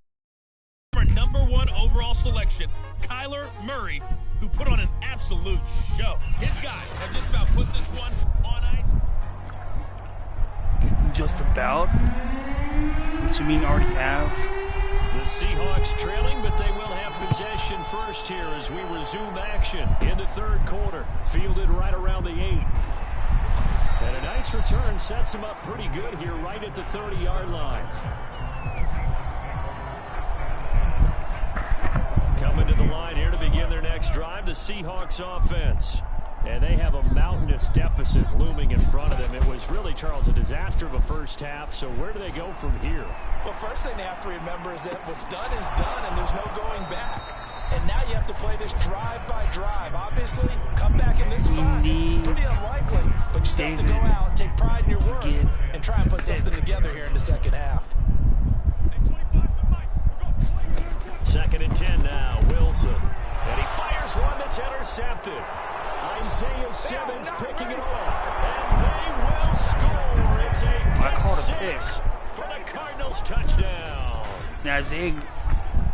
our #1 overall selection, Kyler Murray, who put on an absolute show. His guys have just about put this one on ice. Just about. What you mean already have? The Seahawks trailing, but they will have possession first here as we resume action in the third quarter. Fielded right around the 8. And a nice return sets them up pretty good here right at the 30-yard line. Coming to the line here to begin their next drive, the Seahawks offense. And they have a mountainous deficit looming in front of them. It was really, Charles, a disaster of a first half. So where do they go from here? Well, first thing they have to remember is that what's done is done, and there's no going back. And now you have to play this drive by drive. Obviously, come back in this spot, pretty unlikely. But you still have to go out, take pride in your work, and try and put something together here in the second half. 2nd and 10 now, Wilson. And he fires one that's intercepted. Isaiah Simmons picking it off. And they will score. It's a pick 6 for the Cardinals touchdown. Now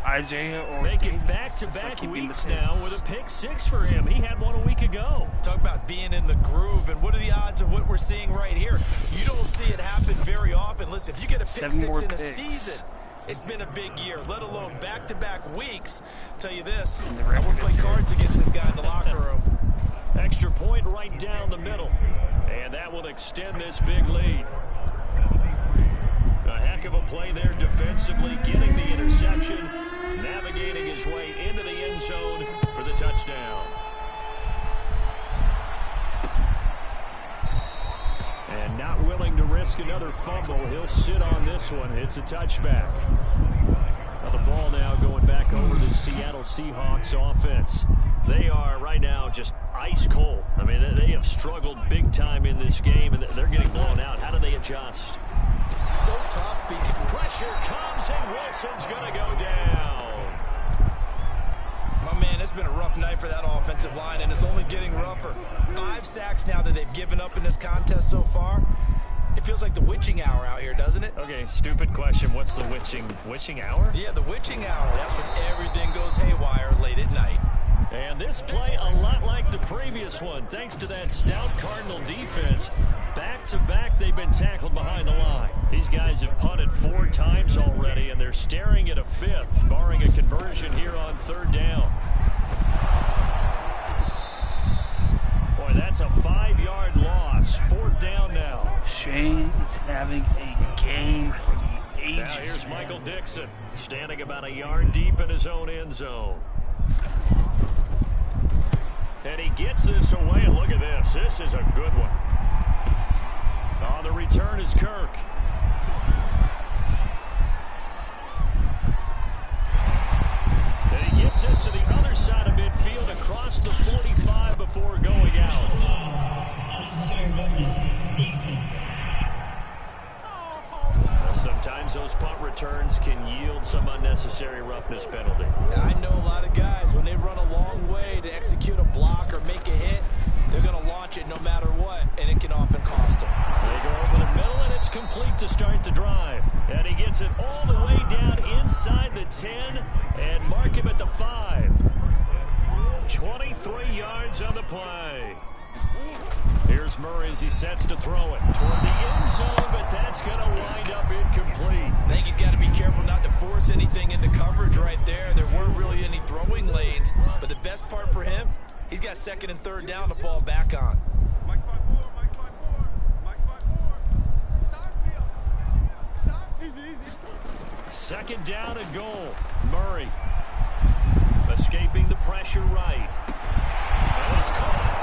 Isaiah or making back-to-back weeks now with a pick 6 for him. He had one a week ago. Talk about being in the groove, and what are the odds of what we're seeing right here? You don't see it happen very often. Listen, if you get a pick 6 in a season, it's been a big year, let alone back-to-back weeks. Tell you this, I would play cards against this guy in the locker room. Extra point right down the middle, and that will extend this big lead. A heck of a play there defensively, getting the interception, navigating his way into the end zone for the touchdown. And not willing to risk another fumble, he'll sit on this one. It's a touchback. Now the ball now going back over the Seattle Seahawks offense. They are right now just ice cold. I mean, they have struggled big time in this game, and they're getting blown out. How do they adjust? So tough because pressure comes, and Wilson's going to go down. My man, it's been a rough night for that offensive line, and it's only getting rougher. 5 sacks now that they've given up in this contest so far. It feels like the witching hour out here, doesn't it? Okay, stupid question. What's the witching hour? Yeah, the witching hour. That's when everything goes haywire late at night. And this play a lot like the previous one, thanks to that stout Cardinal defense. Back-to-back, they've been tackled behind the line. These guys have punted 4 times already, and they're staring at a 5th, barring a conversion here on 3rd down. Boy, that's a 5-yard loss. 4th down now. Shane is having a game for the ages. Now here's Michael Dixon, standing about a yard deep in his own end zone. And he gets this away, and look at this. This is a good one. On the return is Kirk. And he gets complete to start the drive. And he gets it all the way down inside the 10 and mark him at the 5. 23 yards on the play. Here's Murray as he sets to throw it toward the end zone, but that's going to wind up incomplete. I think he's got to be careful not to force anything into coverage right there. There weren't really any throwing lanes, but the best part for him, he's got 2nd and 3rd down to fall back on. Second down and goal. Murray escaping the pressure right. And it's caught.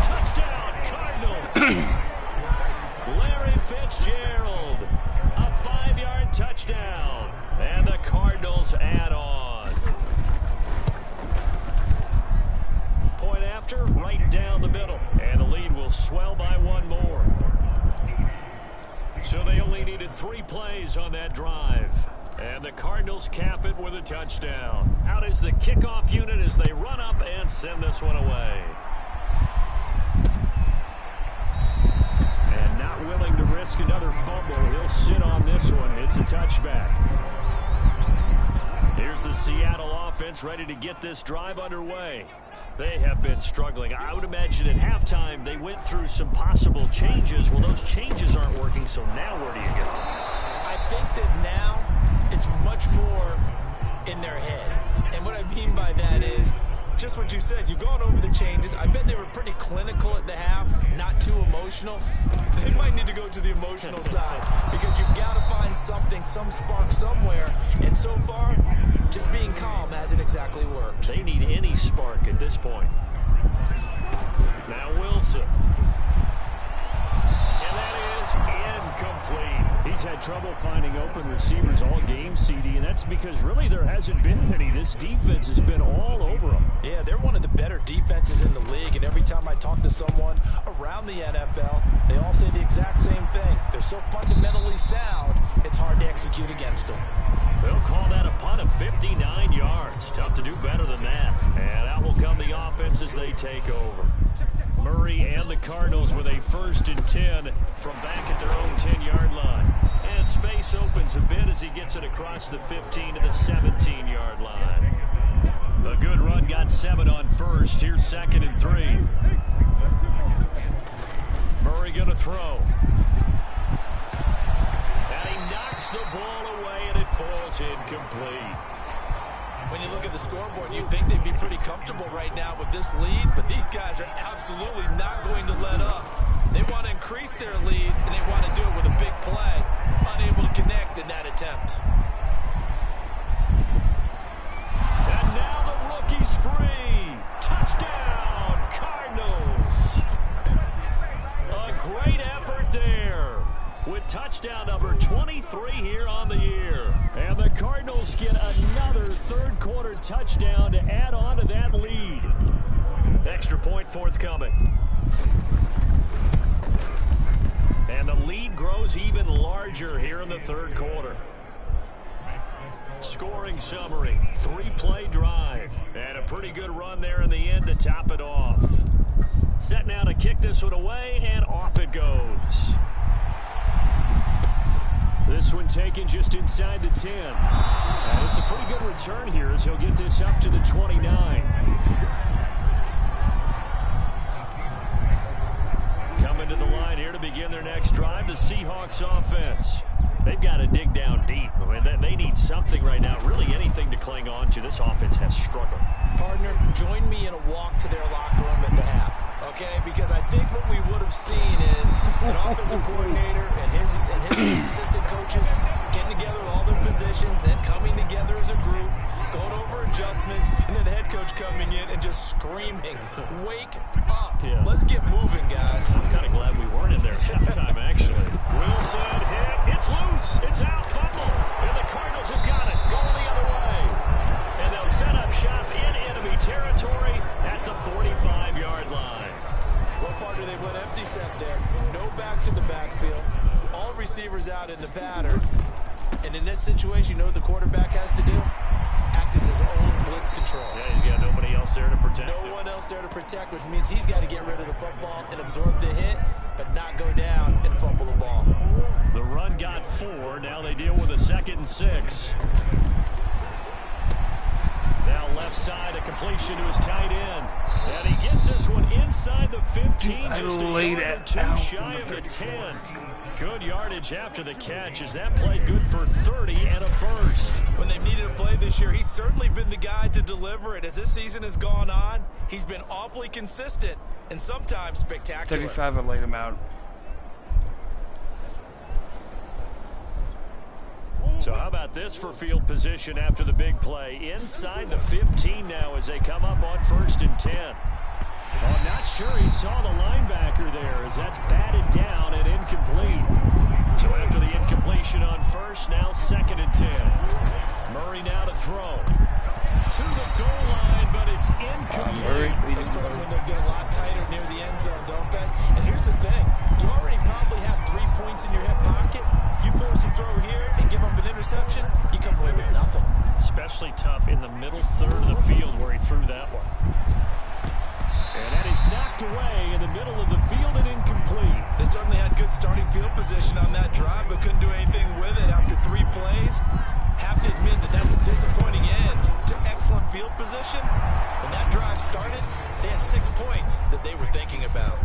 Touchdown, Cardinals. Larry Fitzgerald. A 5-yard touchdown. And the Cardinals add on. Point after, right down the middle. And the lead will swell by 1 more. So they only needed 3 plays on that drive. And the Cardinals cap it with a touchdown. Out is the kickoff unit as they run up and send this one away. And not willing to risk another fumble. He'll sit on this one. It's a touchback. Here's the Seattle offense ready to get this drive underway. They have been struggling. I would imagine at halftime they went through some possible changes. Well, those changes aren't working, so now where do you go? I think that now it's much more in their head. And what I mean by that is just what you said. You've gone over the changes. I bet they were pretty clinical at the half, not too emotional. They might need to go to the emotional side because you've got to find something, some spark somewhere. And so far, just being calm hasn't exactly worked. They need any spark at this point. Now Wilson. And that is incomplete. He's had trouble finding open receivers all game, CD, and that's because really there hasn't been many. This defense has been all over them. Yeah, they're one of the better defenses in the league, and every time I talk to someone around the NFL, they all say the exact same thing. They're so fundamentally sound, it's hard to execute against them. They'll call that a punt of 59 yards. Tough to do better than that. And out will come the offense as they take over. Murray and the Cardinals with a 1st and 10 from back at their own 10-yard line. And space opens a bit as he gets it across the 15 to the 17-yard line. A good run got 7 on 1st. Here's 2nd and 3. Murray going to throw. And he knocks the ball away, and it falls incomplete. When you look at the scoreboard, you'd think they'd be pretty comfortable right now with this lead, but these guys are absolutely not going to let up. They want to increase their lead, and they want to do it with a big play. Unable to connect in that attempt. And now the rookie's free. Touchdown, Cardinals. A great effort there with touchdown number 23 here on the year. And the Cardinals get another 3rd quarter touchdown to add on to that lead. Extra point forthcoming. And the lead grows even larger here in the 3rd quarter. Scoring summary, 3-play drive, and a pretty good run there in the end to top it off. Set now to kick this one away, and off it goes. This one taken just inside the 10. And it's a pretty good return here as he'll get this up to the 29. Coming to the line here to begin their next drive, the Seahawks offense. They've got to dig down deep. I mean, they need something right now, really anything to cling on to. This offense has struggled. Partner, join me in a walk to their locker room at the half, okay? Because I think what we would have seen is an offensive coordinator and his assistant coaches getting together with all their positions, then coming together as a group, going over adjustments, and then the head coach coming in and just screaming, "Wake up. Yeah. Let's get moving, guys." I'm kind of glad we weren't in there at halftime, actually. Wilson hit. It's loose. It's out. Fumble. And the Cardinals have got it. Going the other way. And they'll set up shop in enemy territory at the 45-yard line. Well, partner, they went empty set there. No backs in the backfield. All receivers out in the pattern. And in this situation, you know what the quarterback has to do? Act as his own blitz control. Yeah, he's got nobody else there to protect No one else there to protect, which means he's got to get rid of the football and absorb the hit. but not go down and fumble the ball. The run got 4. Now they deal with a 2nd and 6. Now left side, a completion to his tight end. And he gets this one inside the 15, just a yard or 2 shy of the 10. Good yardage after the catch as that play good for 30 and a first. When they've needed a play this year, he's certainly been the guy to deliver it. As this season has gone on, he's been awfully consistent and sometimes spectacular. 35, I laid him out. So how about this for field position after the big play? Inside the 15 now as they come up on 1st and 10. Well, I'm not sure he saw the linebacker there as that's batted down and incomplete. So after the incompletion on 1st, now 2nd and 10. Murray now to throw. To the goal line, but it's incomplete. Those throwing windows get a lot tighter near the end zone, don't they? And here's the thing. You already probably have 3 points in your hip pocket. You force a throw here and give up an interception, you come away with nothing. Especially tough in the middle third of the field where he threw that one. And that is knocked away in the middle of the field and incomplete. They certainly had good starting field position on that drive, but couldn't do anything with it after 3 plays. Have to admit that that's a disappointing end to excellent field position. When that drive started, they had 6 points that they were thinking about.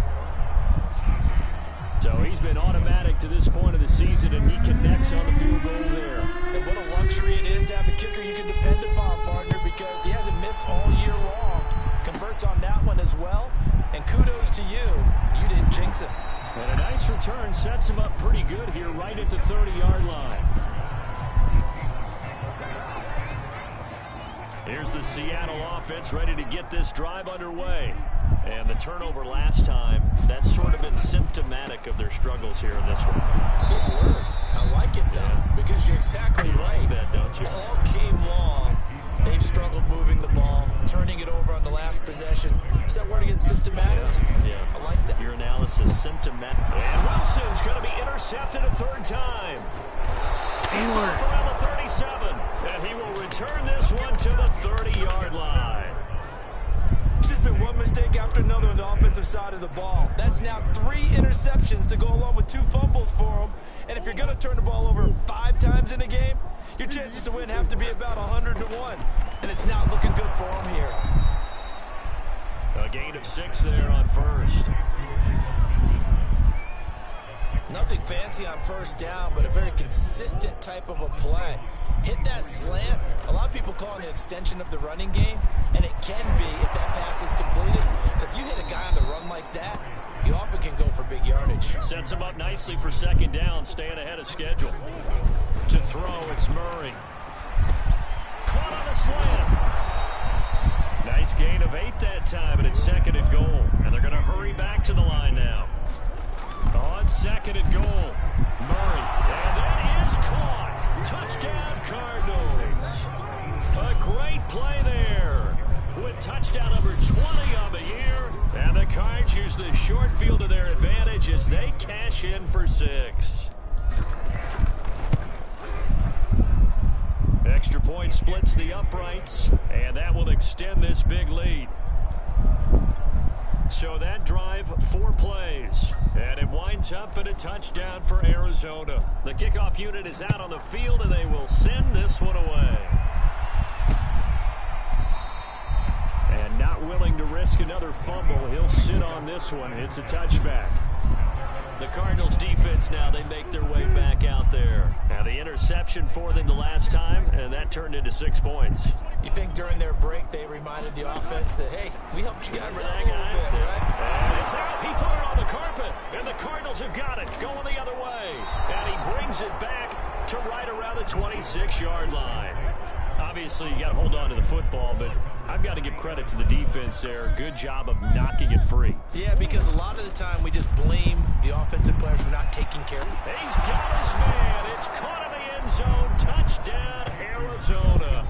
So he's been automatic to this point of the season, and he connects on the field goal there. And what a luxury it is to have a kicker you can depend upon, partner, because he hasn't missed all year long. Converts on that one as well, and kudos to you. You didn't jinx him. And a nice return sets him up pretty good here right at the 30-yard line. Here's the Seattle offense ready to get this drive underway. And the turnover last time, that's sort of been symptomatic of their struggles here in this one. Good word. I like it, though, because you're exactly right. Like that, don't you? All game long, they've struggled moving the ball, turning it over on the last possession. Is that word again, symptomatic? Yeah. I like that. Your analysis, symptomatic. And Wilson's going to be intercepted a 3rd time. Taylor. Around the 37. And he will return this one to the 30-yard line. It's just been one mistake after another on the offensive side of the ball. That's now 3 interceptions to go along with 2 fumbles for him. And if you're going to turn the ball over 5 times in a game, your chances to win have to be about 100 to 1. And it's not looking good for him here. A gain of 6 there on 1st. Nothing fancy on 1st down, but a very consistent type of a play. Hit that slant. A lot of people call it an extension of the running game, and it can be if that pass is completed, because you hit a guy on the run like that, you often can go for big yardage. Sets him up nicely for 2nd down, staying ahead of schedule. To throw, it's Murray. Caught on the slant. Nice gain of 8 that time, and it's 2nd and goal. And they're going to hurry back to the line now. On 2nd and goal, Murray. And that is caught. Touchdown, Cardinals. A great play there with touchdown number 20 on the year. And the Cards use the short field to their advantage as they cash in for 6. Extra point splits the uprights, and that will extend this big lead. So that drive, 4 plays, and it winds up in a touchdown for Arizona. The kickoff unit is out on the field, and they will send this one away. And not willing to risk another fumble, he'll sit on this one. It's a touchback. The Cardinals defense now, they make their way back out there. Now the interception for them the last time, and that turned into 6 points. You think during their break they reminded the offense that, hey, we helped you guys out a little bit, right? And it's out. He put it on the carpet, and the Cardinals have got it going the other way. And he brings it back to right around the 26-yard line. Obviously, you got to hold on to the football, but I've got to give credit to the defense there. Good job of knocking it free. Yeah, because a lot of the time we just blame the offensive players for not taking care of it. He's got his man. It's caught in the end zone. Touchdown, Arizona.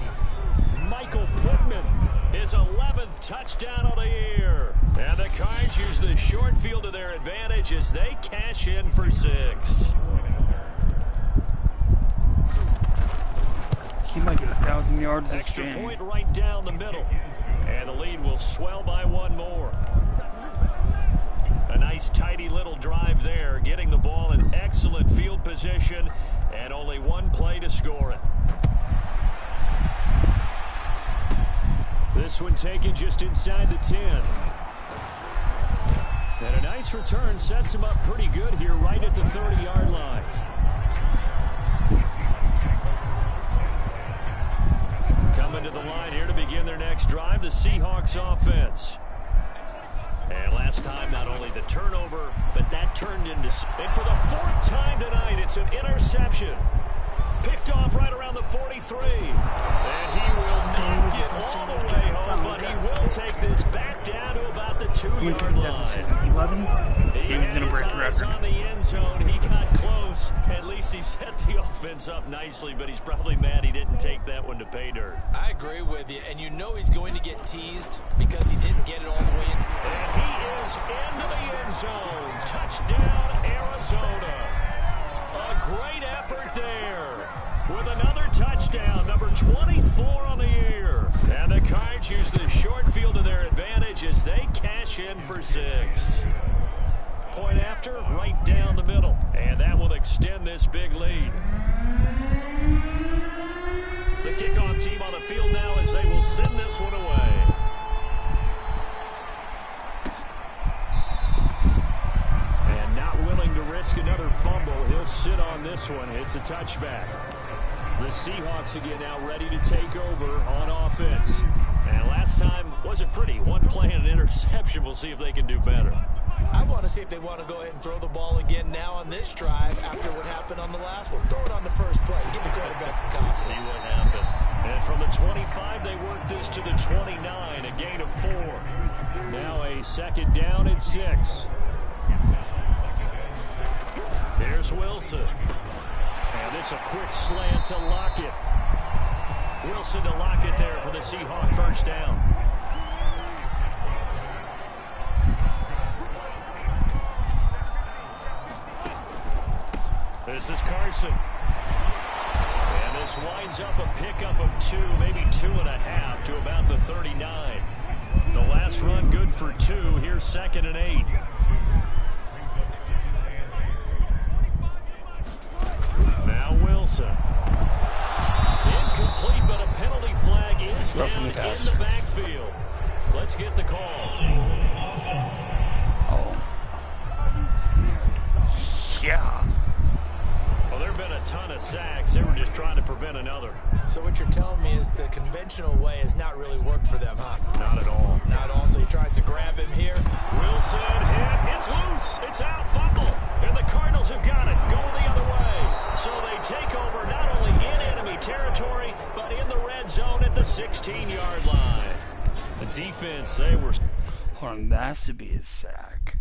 Michael Pittman, his 11th touchdown of the year. And the Cards use the short field to their advantage as they cash in for 6. He might get 1,000 yards this Extra game. point right down the middle. And the lead will swell by 1 more. A nice, tidy little drive there, getting the ball in excellent field position, and only one play to score it. This one taken just inside the 10. And a nice return sets him up pretty good here right at the 30-yard line. Coming to the line here to begin their next drive, the Seahawks offense. And last time, not only the turnover, but that turned into... And for the fourth time tonight, it's an interception. Picked off right around the 43. And he will not get all the way home, but he will take this back down to about the 2-yard line. 11. He was in a break record. On the end zone, he got close. At least he set the offense up nicely, but he's probably mad he didn't take that one to pay dirt. I agree with you, and you know he's going to get teased because he didn't get it all the way in. And he is into the end zone. Touchdown, Arizona. A great effort there with another touchdown, number 24 on the year. And the Cards use the short field to their advantage as they cash in for 6. Point after, right down the middle. And that will extend this big lead. The kickoff team on the field now as they will send this one away. And not willing to risk another fumble, he'll sit on this one. It's a touchback. The Seahawks again now ready to take over on offense. And last time wasn't pretty. One play and an interception. We'll see if they can do better. I want to see if they want to go ahead and throw the ball again now on this drive after what happened on the last one. Throw it on the first play. Give the quarterback some confidence. See what happens. And from the 25, they work this to the 29, a gain of 4. Now a second down and 6. There's Wilson. And this a quick slant to Lockett. Wilson to Lockett there for the Seahawk first down. This is Carson. And this winds up a pickup of 2, maybe 2.5 to about the 39. The last run good for 2. Here's 2nd and 8. Now Wilson. Incomplete, but a penalty flag is down in the backfield. Let's get the call. Oh. Yeah. Well, there have been a ton of sacks. They were just trying to prevent another. So what you're telling me is the conventional way has not really worked for them, huh? Not at all. Not at all. So he tries to grab him here. Wilson hit. It's loose. It's out. Fumble. And the Cardinals have got it. Going the other way. So they take over not only in enemy territory, but in the red zone at the 16-yard line. The defense, they were... Hold on, that has to be a sack.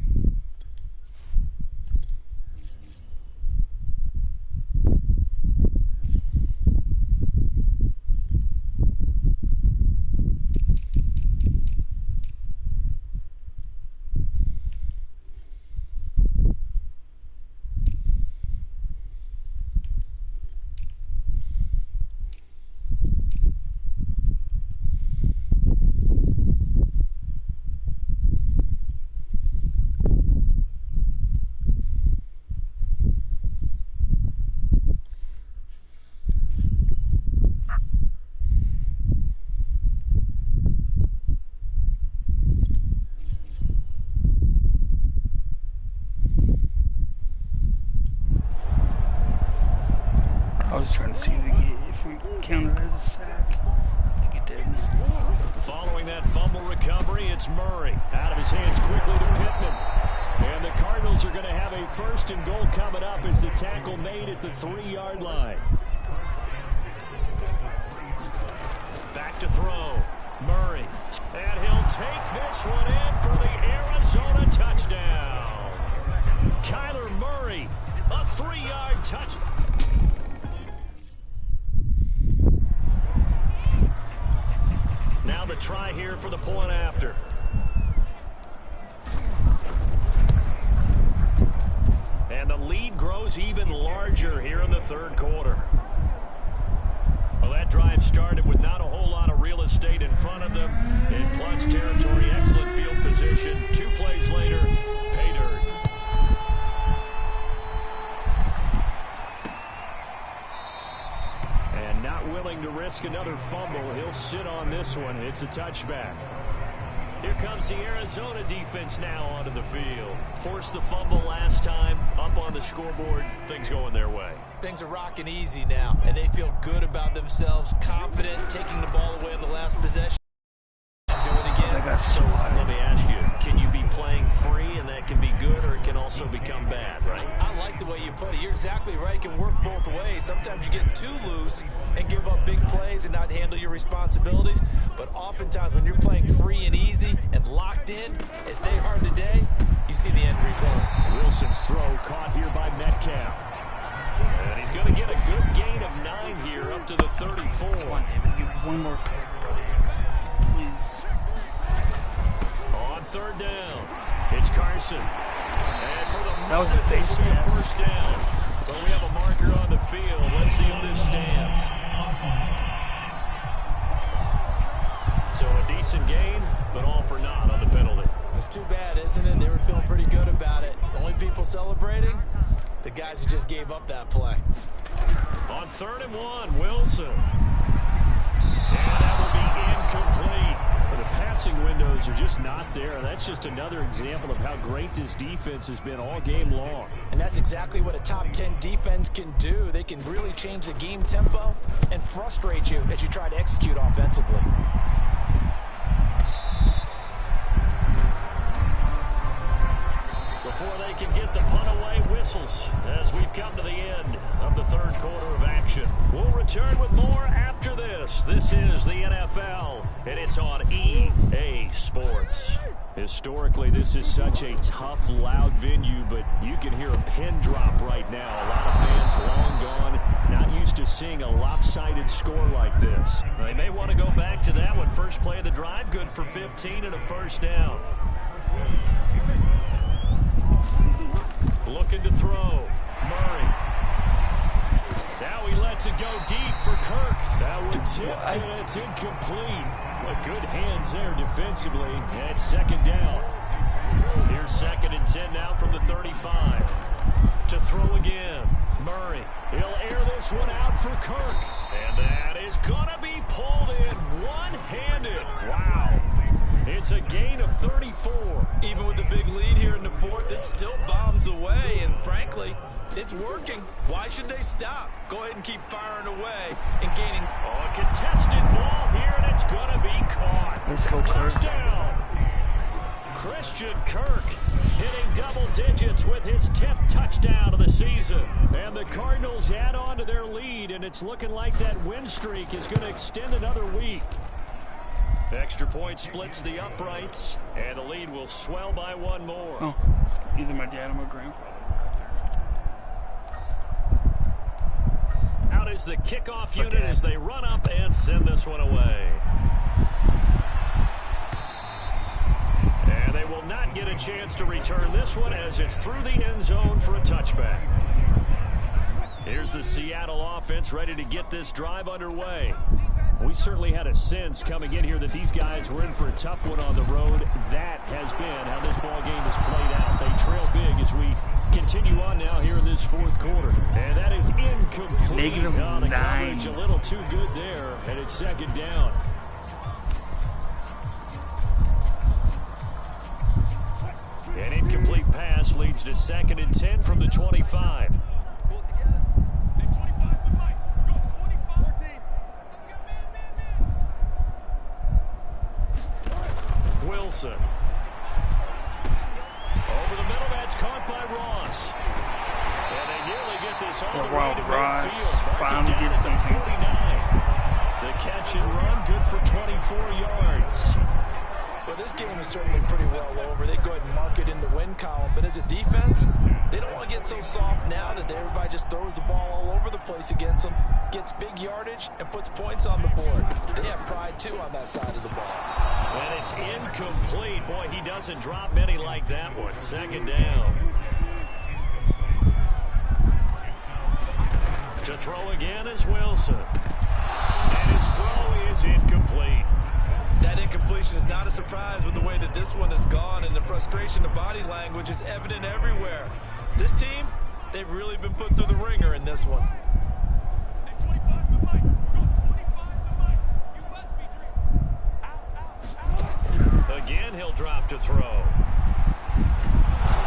I was trying to see if we counted it as a sack. I think it did. Following that fumble recovery, it's Murray. Out of his hands quickly to Pittman. And the Cardinals are going to have a 1st and goal coming up as the tackle made at the 3-yard line. Back to throw. Murray. And he'll take this one in for the Arizona touchdown. Kyler Murray, a 3-yard touchdown. Now the try here for the point after. And the lead grows even larger here in the 3rd quarter. Well, that drive started with not a whole lot of real estate in front of them. In plus territory, excellent field position. 2 plays later, pay dirt. risk another fumble. He'll sit on this one. It's a touchback. Here comes the Arizona defense now onto the field. Forced the fumble last time, up on the scoreboard, things going their way. Things are rocking easy now, and they feel good about themselves, confident, taking the ball away in the last possession. Do it again. So let me ask you, can you be playing free and that can be good, or it can also become bad, right? I like the way you put it. You're exactly right. It can work both ways. Sometimes you get too loose and give up big plays and not handle your responsibilities. But oftentimes when you're playing free and easy and locked in, as they are today, you see the end result. Wilson's throw caught here by Metcalf. And he's going to get a good gain of 9 here up to the 34. Come on, David, give one more pick, buddy. Please. On third down, it's Carson. And for the that was a face mask. First down. But we have a marker on the field. Let's see if this stands. So a decent gain, but all for naught on the penalty. It's too bad, isn't it? They were feeling pretty good about it. The only people celebrating, the guys who just gave up that play. On 3rd and 1, Wilson. And that will be incomplete. The passing windows are just not there. That's just another example of how great this defense has been all game long. And that's exactly what a top 10 defense can do. They can really change the game tempo and frustrate you as you try to execute offensively. Before they can get the punt away, whistles as we've come to the end of the 3rd quarter of action. We'll return with more after this. This is the NFL, and it's on EA Sports. Historically, this is such a tough, loud venue, but you can hear a pin drop right now. A lot of fans long gone, not used to seeing a lopsided score like this. They may want to go back to that one. First play of the drive, good for 15 and a first down. Looking to throw. Murray. Now he lets it go deep for Kirk. That one tipped and it's incomplete. But good hands there defensively. And 2nd down. Here's 2nd and 10 now from the 35. To throw again. Murray. He'll air this one out for Kirk. And that is going to be pulled in one-handed. Wow. It's a gain of 34. Even with the big lead here in the 4th, it still bombs away. And frankly, it's working. Why should they stop? Go ahead and keep firing away and gaining. A contested ball here, and it's going to be caught. Let's go, Kirk. Touchdown. Christian Kirk hitting double digits with his 10th touchdown of the season. And the Cardinals add on to their lead, and it's looking like that win streak is going to extend another week. Extra point splits the uprights, and the lead will swell by 1 more. Oh, it's either my dad or my grandfather. Out is the kickoff unit as they run up and send this one away. And they will not get a chance to return this one as it's through the end zone for a touchback. Here's the Seattle offense ready to get this drive underway. We certainly had a sense coming in here that these guys were in for a tough one on the road. That has been how this ball game has played out. They trail big as we continue on now here in this 4th quarter. And that is incomplete. -9. The coverage a little too good there, and it's 2nd down. An incomplete pass leads to 2nd and 10 from the 25. Wilson. Over the middle, that's caught by Ross. And they nearly get this all the way to midfield. Finally get something. 49. The catch and run, good for 24 yards. Well, this game is certainly pretty well over. They go ahead and mark it in the win column. But as a defense, they don't want to get so soft now that everybody just throws the ball all over the place against them, gets big yardage, and puts points on the board. They have pride, too, on that side of the ball. And it's incomplete. Boy, he doesn't drop many like that one. 2nd down. To throw again is Wilson. And his throw is incomplete. That incompletion is not a surprise with the way that this one has gone, and the frustration of body language is evident everywhere. This team, they've really been put through the ringer in this one. Again, he'll drop to throw.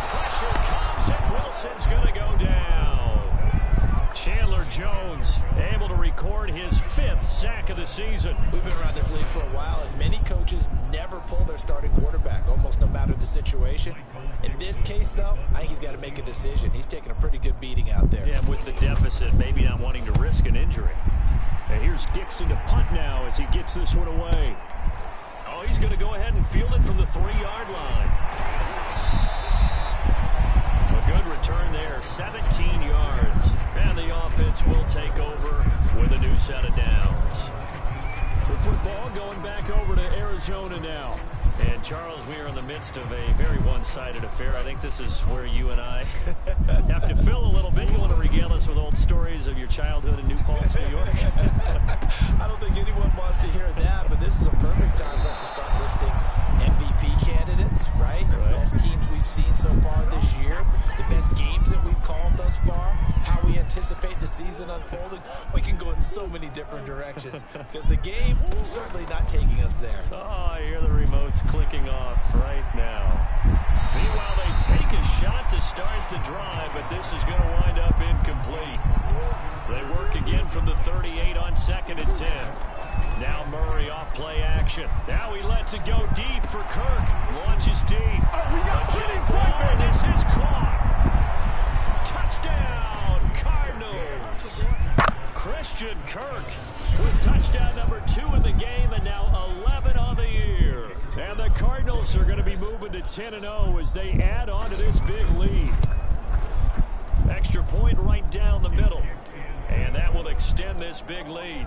Pressure comes, and Wilson's going to go down. Chandler Jones able to record his 5th sack of the season. We've been around this league for a while, and many coaches never pull their starting quarterback, almost no matter the situation. In this case, though, I think he's got to make a decision. He's taking a pretty good beating out there. Yeah, with the deficit, maybe not wanting to risk an injury. And here's Dixon to punt now as he gets this one away. Oh, he's going to go ahead and field it from the 3-yard line. A good return there, 17 yards. And the offense will take over with a new set of downs. The football going back over to Arizona now. And, Charles, we are in the midst of a very one-sided affair. I think this is where you and I have to fill a little bit. You want to regale us with old stories of your childhood in New Paltz, New York? I don't think anyone wants to hear that, but this is a perfect time for us to start listing MVP candidates, right? The best teams we've seen so far this year, the best games that we've called thus far, how we anticipate the season unfolding. We can go in so many different directions because the game is certainly not taking us there. Oh, I hear the remotes clicking off right now. Meanwhile, they take a shot to start the drive, but this is going to wind up incomplete. They work again from the 38 on 2nd and 10. Now Murray off play action. Now he lets it go deep for Kirk. Launches deep. Oh, we got ball, this is caught. Touchdown, Cardinals. Christian Kirk with touchdown number 2 in the game, and now 11 on the year. And the Cardinals are going to be moving to 10-0 as they add on to this big lead. Extra point right down the middle. And that will extend this big lead.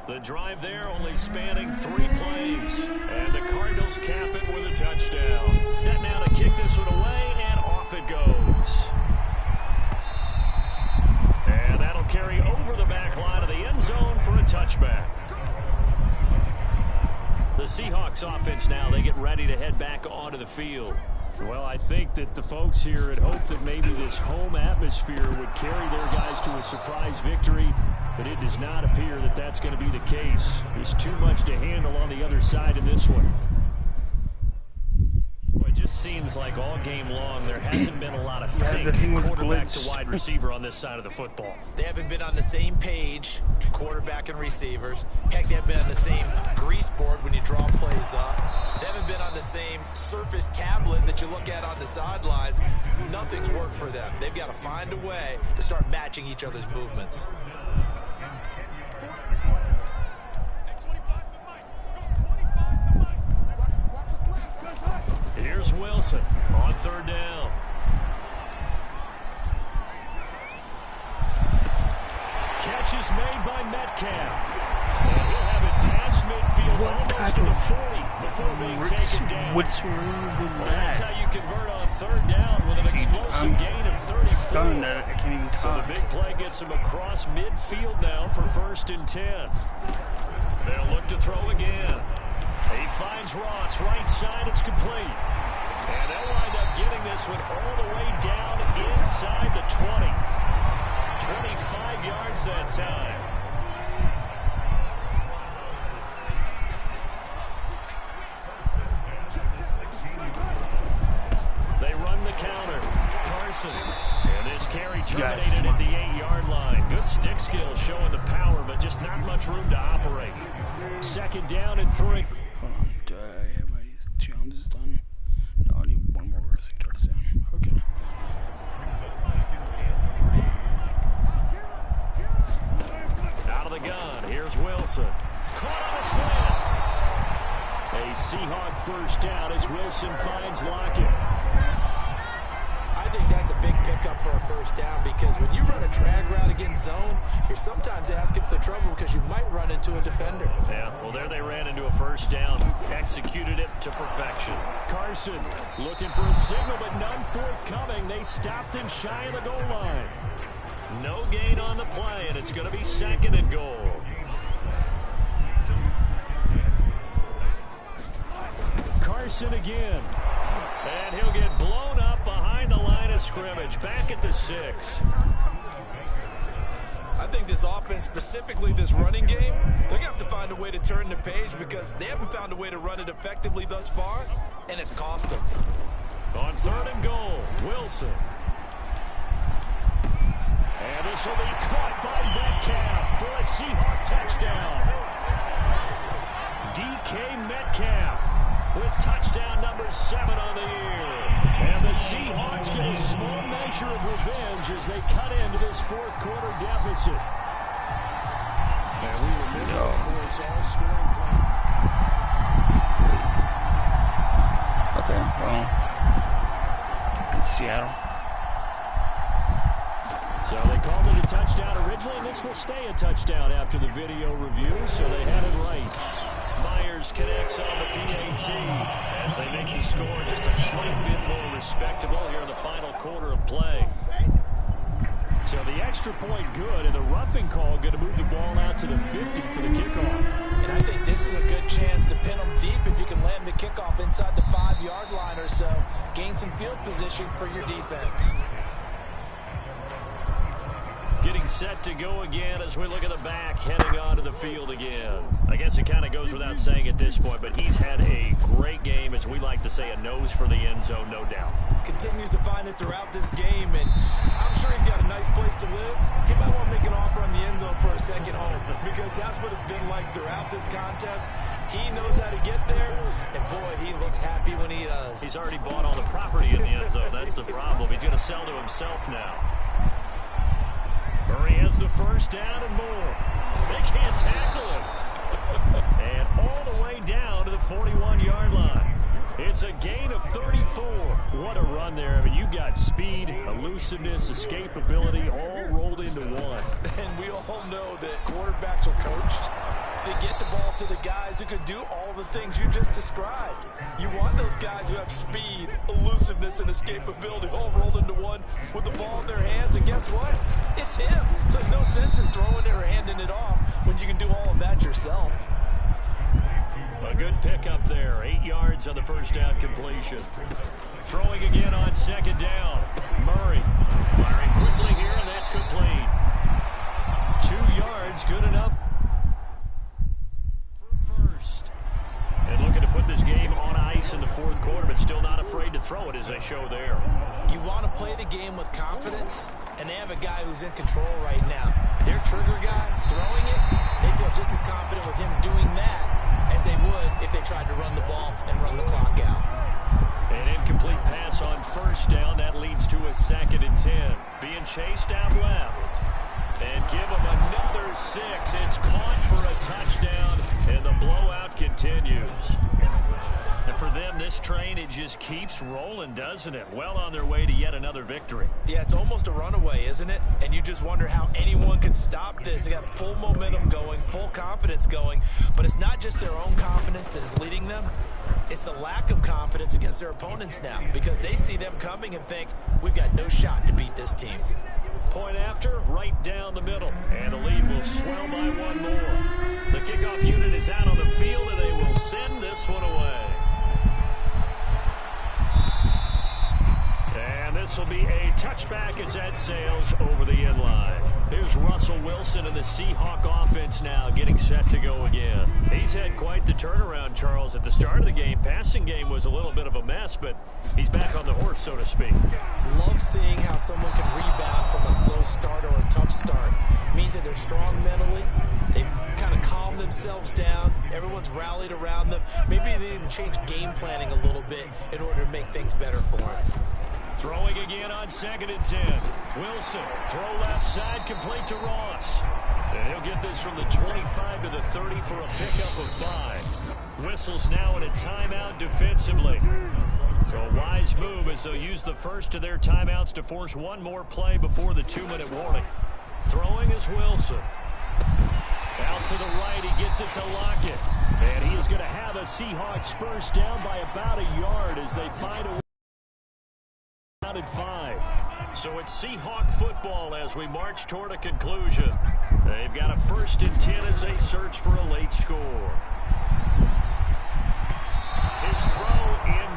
The drive there only spanning 3 plays. And the Cardinals cap it with a touchdown. Set now to kick this one away, and off it goes. And that'll carry over the back line of the end zone for a touchback. The Seahawks offense now, they get ready to head back onto the field. Well, I think that the folks here had hoped that maybe this home atmosphere would carry their guys to a surprise victory, but it does not appear that that's going to be the case. There's too much to handle on the other side in this one. It just seems like all game long there hasn't been a lot of sync quarterback to wide receiver on this side of the football. They haven't been on the same page, quarterback and receivers. Heck, they haven't been on the same grease board when you draw plays up. They haven't been on the same surface tablet that you look at on the sidelines. Nothing's worked for them. They've got to find a way to start matching each other's movements. Here's Wilson on 3rd down. Catch is made by Metcalf. And he'll have it past midfield almost to the 40 before being taken down. That's how you convert on 3rd down with an explosive gain of 34. Stunned that I can't even talk. So the big play gets him across midfield now for 1st and 10. They'll look to throw again. He finds Ross, right side, it's complete. And they'll wind up getting this one all the way down inside the 20. 25 yards that time. They run the counter. Carson. And this carry terminated at the 8-yard line. Good stick skill showing the power, but just not much room to operate. 2nd down and 3. Hold on, do I have my challenges done? No, I need one more rushing touchdown. Okay. Out of the gun, here's Wilson. Caught on a slant. A Seahawk 1st down as Wilson finds Lockett. I think that's a big pickup for a 1st down because when you run a drag route against zone, you're sometimes asking for trouble because you might run into a defender. Yeah, well, there they ran into a 1st down. Executed it to perfection. Carson looking for a signal, but none forthcoming. They stopped him shy of the goal line. No gain on the play, and it's going to be 2nd and goal. Carson again. And he'll get blown up behind the line of scrimmage. Back at the 6. I think this offense, specifically this running game, they're going to have to find a way to turn the page because they haven't found a way to run it effectively thus far, and it's cost them. On 3rd and goal, Wilson. And this will be caught by Metcalf for a Seahawk touchdown. DK Metcalf with touchdown number 7 on the year. And the Seahawks get a small measure of revenge as they cut into this 4th quarter deficit. And we remember, of course, all scoring plays. Okay, well, in Seattle. So they called it a touchdown originally, and this will stay a touchdown after the video review, so they had it right. Myers connects on the PAT as they make the score just a slight bit more respectable here in the final quarter of play. So the extra point good, and the roughing call going to move the ball out to the 50 for the kickoff. And I think this is a good chance to pin them deep if you can land the kickoff inside the 5-yard line or so. Gain some field position for your defense. Getting set to go again as we look at the back, heading onto the field again. I guess it kind of goes without saying at this point, but he's had a great game, as we like to say, a nose for the end zone, no doubt. Continues to find it throughout this game, and I'm sure he's got a nice place to live. He might want to make an offer on the end zone for a second home, because that's what it's been like throughout this contest. He knows how to get there, and boy, he looks happy when he does. He's already bought all the property in the end zone. That's the problem. He's going to sell to himself now. Murray has the first down and more. They can't tackle him. And all the way down to the 41-yard line. It's a gain of 34. What a run there. I mean, you got speed, elusiveness, escapability all rolled into one. And we all know that quarterbacks are coached to get the ball to the guys who can do all the things you just described. You want those guys who have speed, elusiveness, and escapability all rolled into one with the ball in their hands, and guess what? It's him. So no sense in throwing it or handing it off when you can do all of that yourself. A good pickup there. 8 yards on the first down completion. Throwing again on 2nd down. Murray firing quickly here, and that's complete. 2 yards, good enough for first. And looking to put this game on ice in the 4th quarter, but still not afraid to throw it as they show there. You want to play the game with confidence, and they have a guy who's in control right now. Their trigger guy throwing it, they feel just as confident with him doing that as they would if they tried to run the ball and run the clock out. An incomplete pass on first down. That leads to a 2nd and 10. Being chased out left. And give him another 6. It's caught for a touchdown, and the blowout continues. And for them, this train, it just keeps rolling, doesn't it? Well on their way to yet another victory. Yeah, it's almost a runaway, isn't it? And you just wonder how anyone could stop this. They got full momentum going, full confidence going. But it's not just their own confidence that is leading them. It's the lack of confidence against their opponents now, because they see them coming and think, we've got no shot to beat this team. Point after, right down the middle. And the lead will swell by 1 more. The kickoff unit is out on the field, and they will send this one away. And this will be a touchback as that sails over the end line. Here's Russell Wilson and the Seahawk offense now getting set to go again. He's had quite the turnaround, Charles. At the start of the game, passing game was a little bit of a mess, but he's back on the horse, so to speak. Love seeing how someone can rebound from a slow start or a tough start. It means that they're strong mentally. They've kind of calmed themselves down. Everyone's rallied around them. Maybe they even changed game planning a little bit in order to make things better for them. Throwing again on 2nd and 10. Wilson, throw left side, complete to Ross. And he'll get this from the 25 to the 30 for a pickup of 5. Whistles now in a timeout defensively. So a wise move as they'll use the first of their timeouts to force one more play before the 2-minute warning. Throwing is Wilson. Out to the right, he gets it to Lockett. And he is going to have a Seahawks first down by about a yard as they find a at 5. So it's Seahawk football as we march toward a conclusion. They've got a 1st and 10 as they search for a late score. His throw in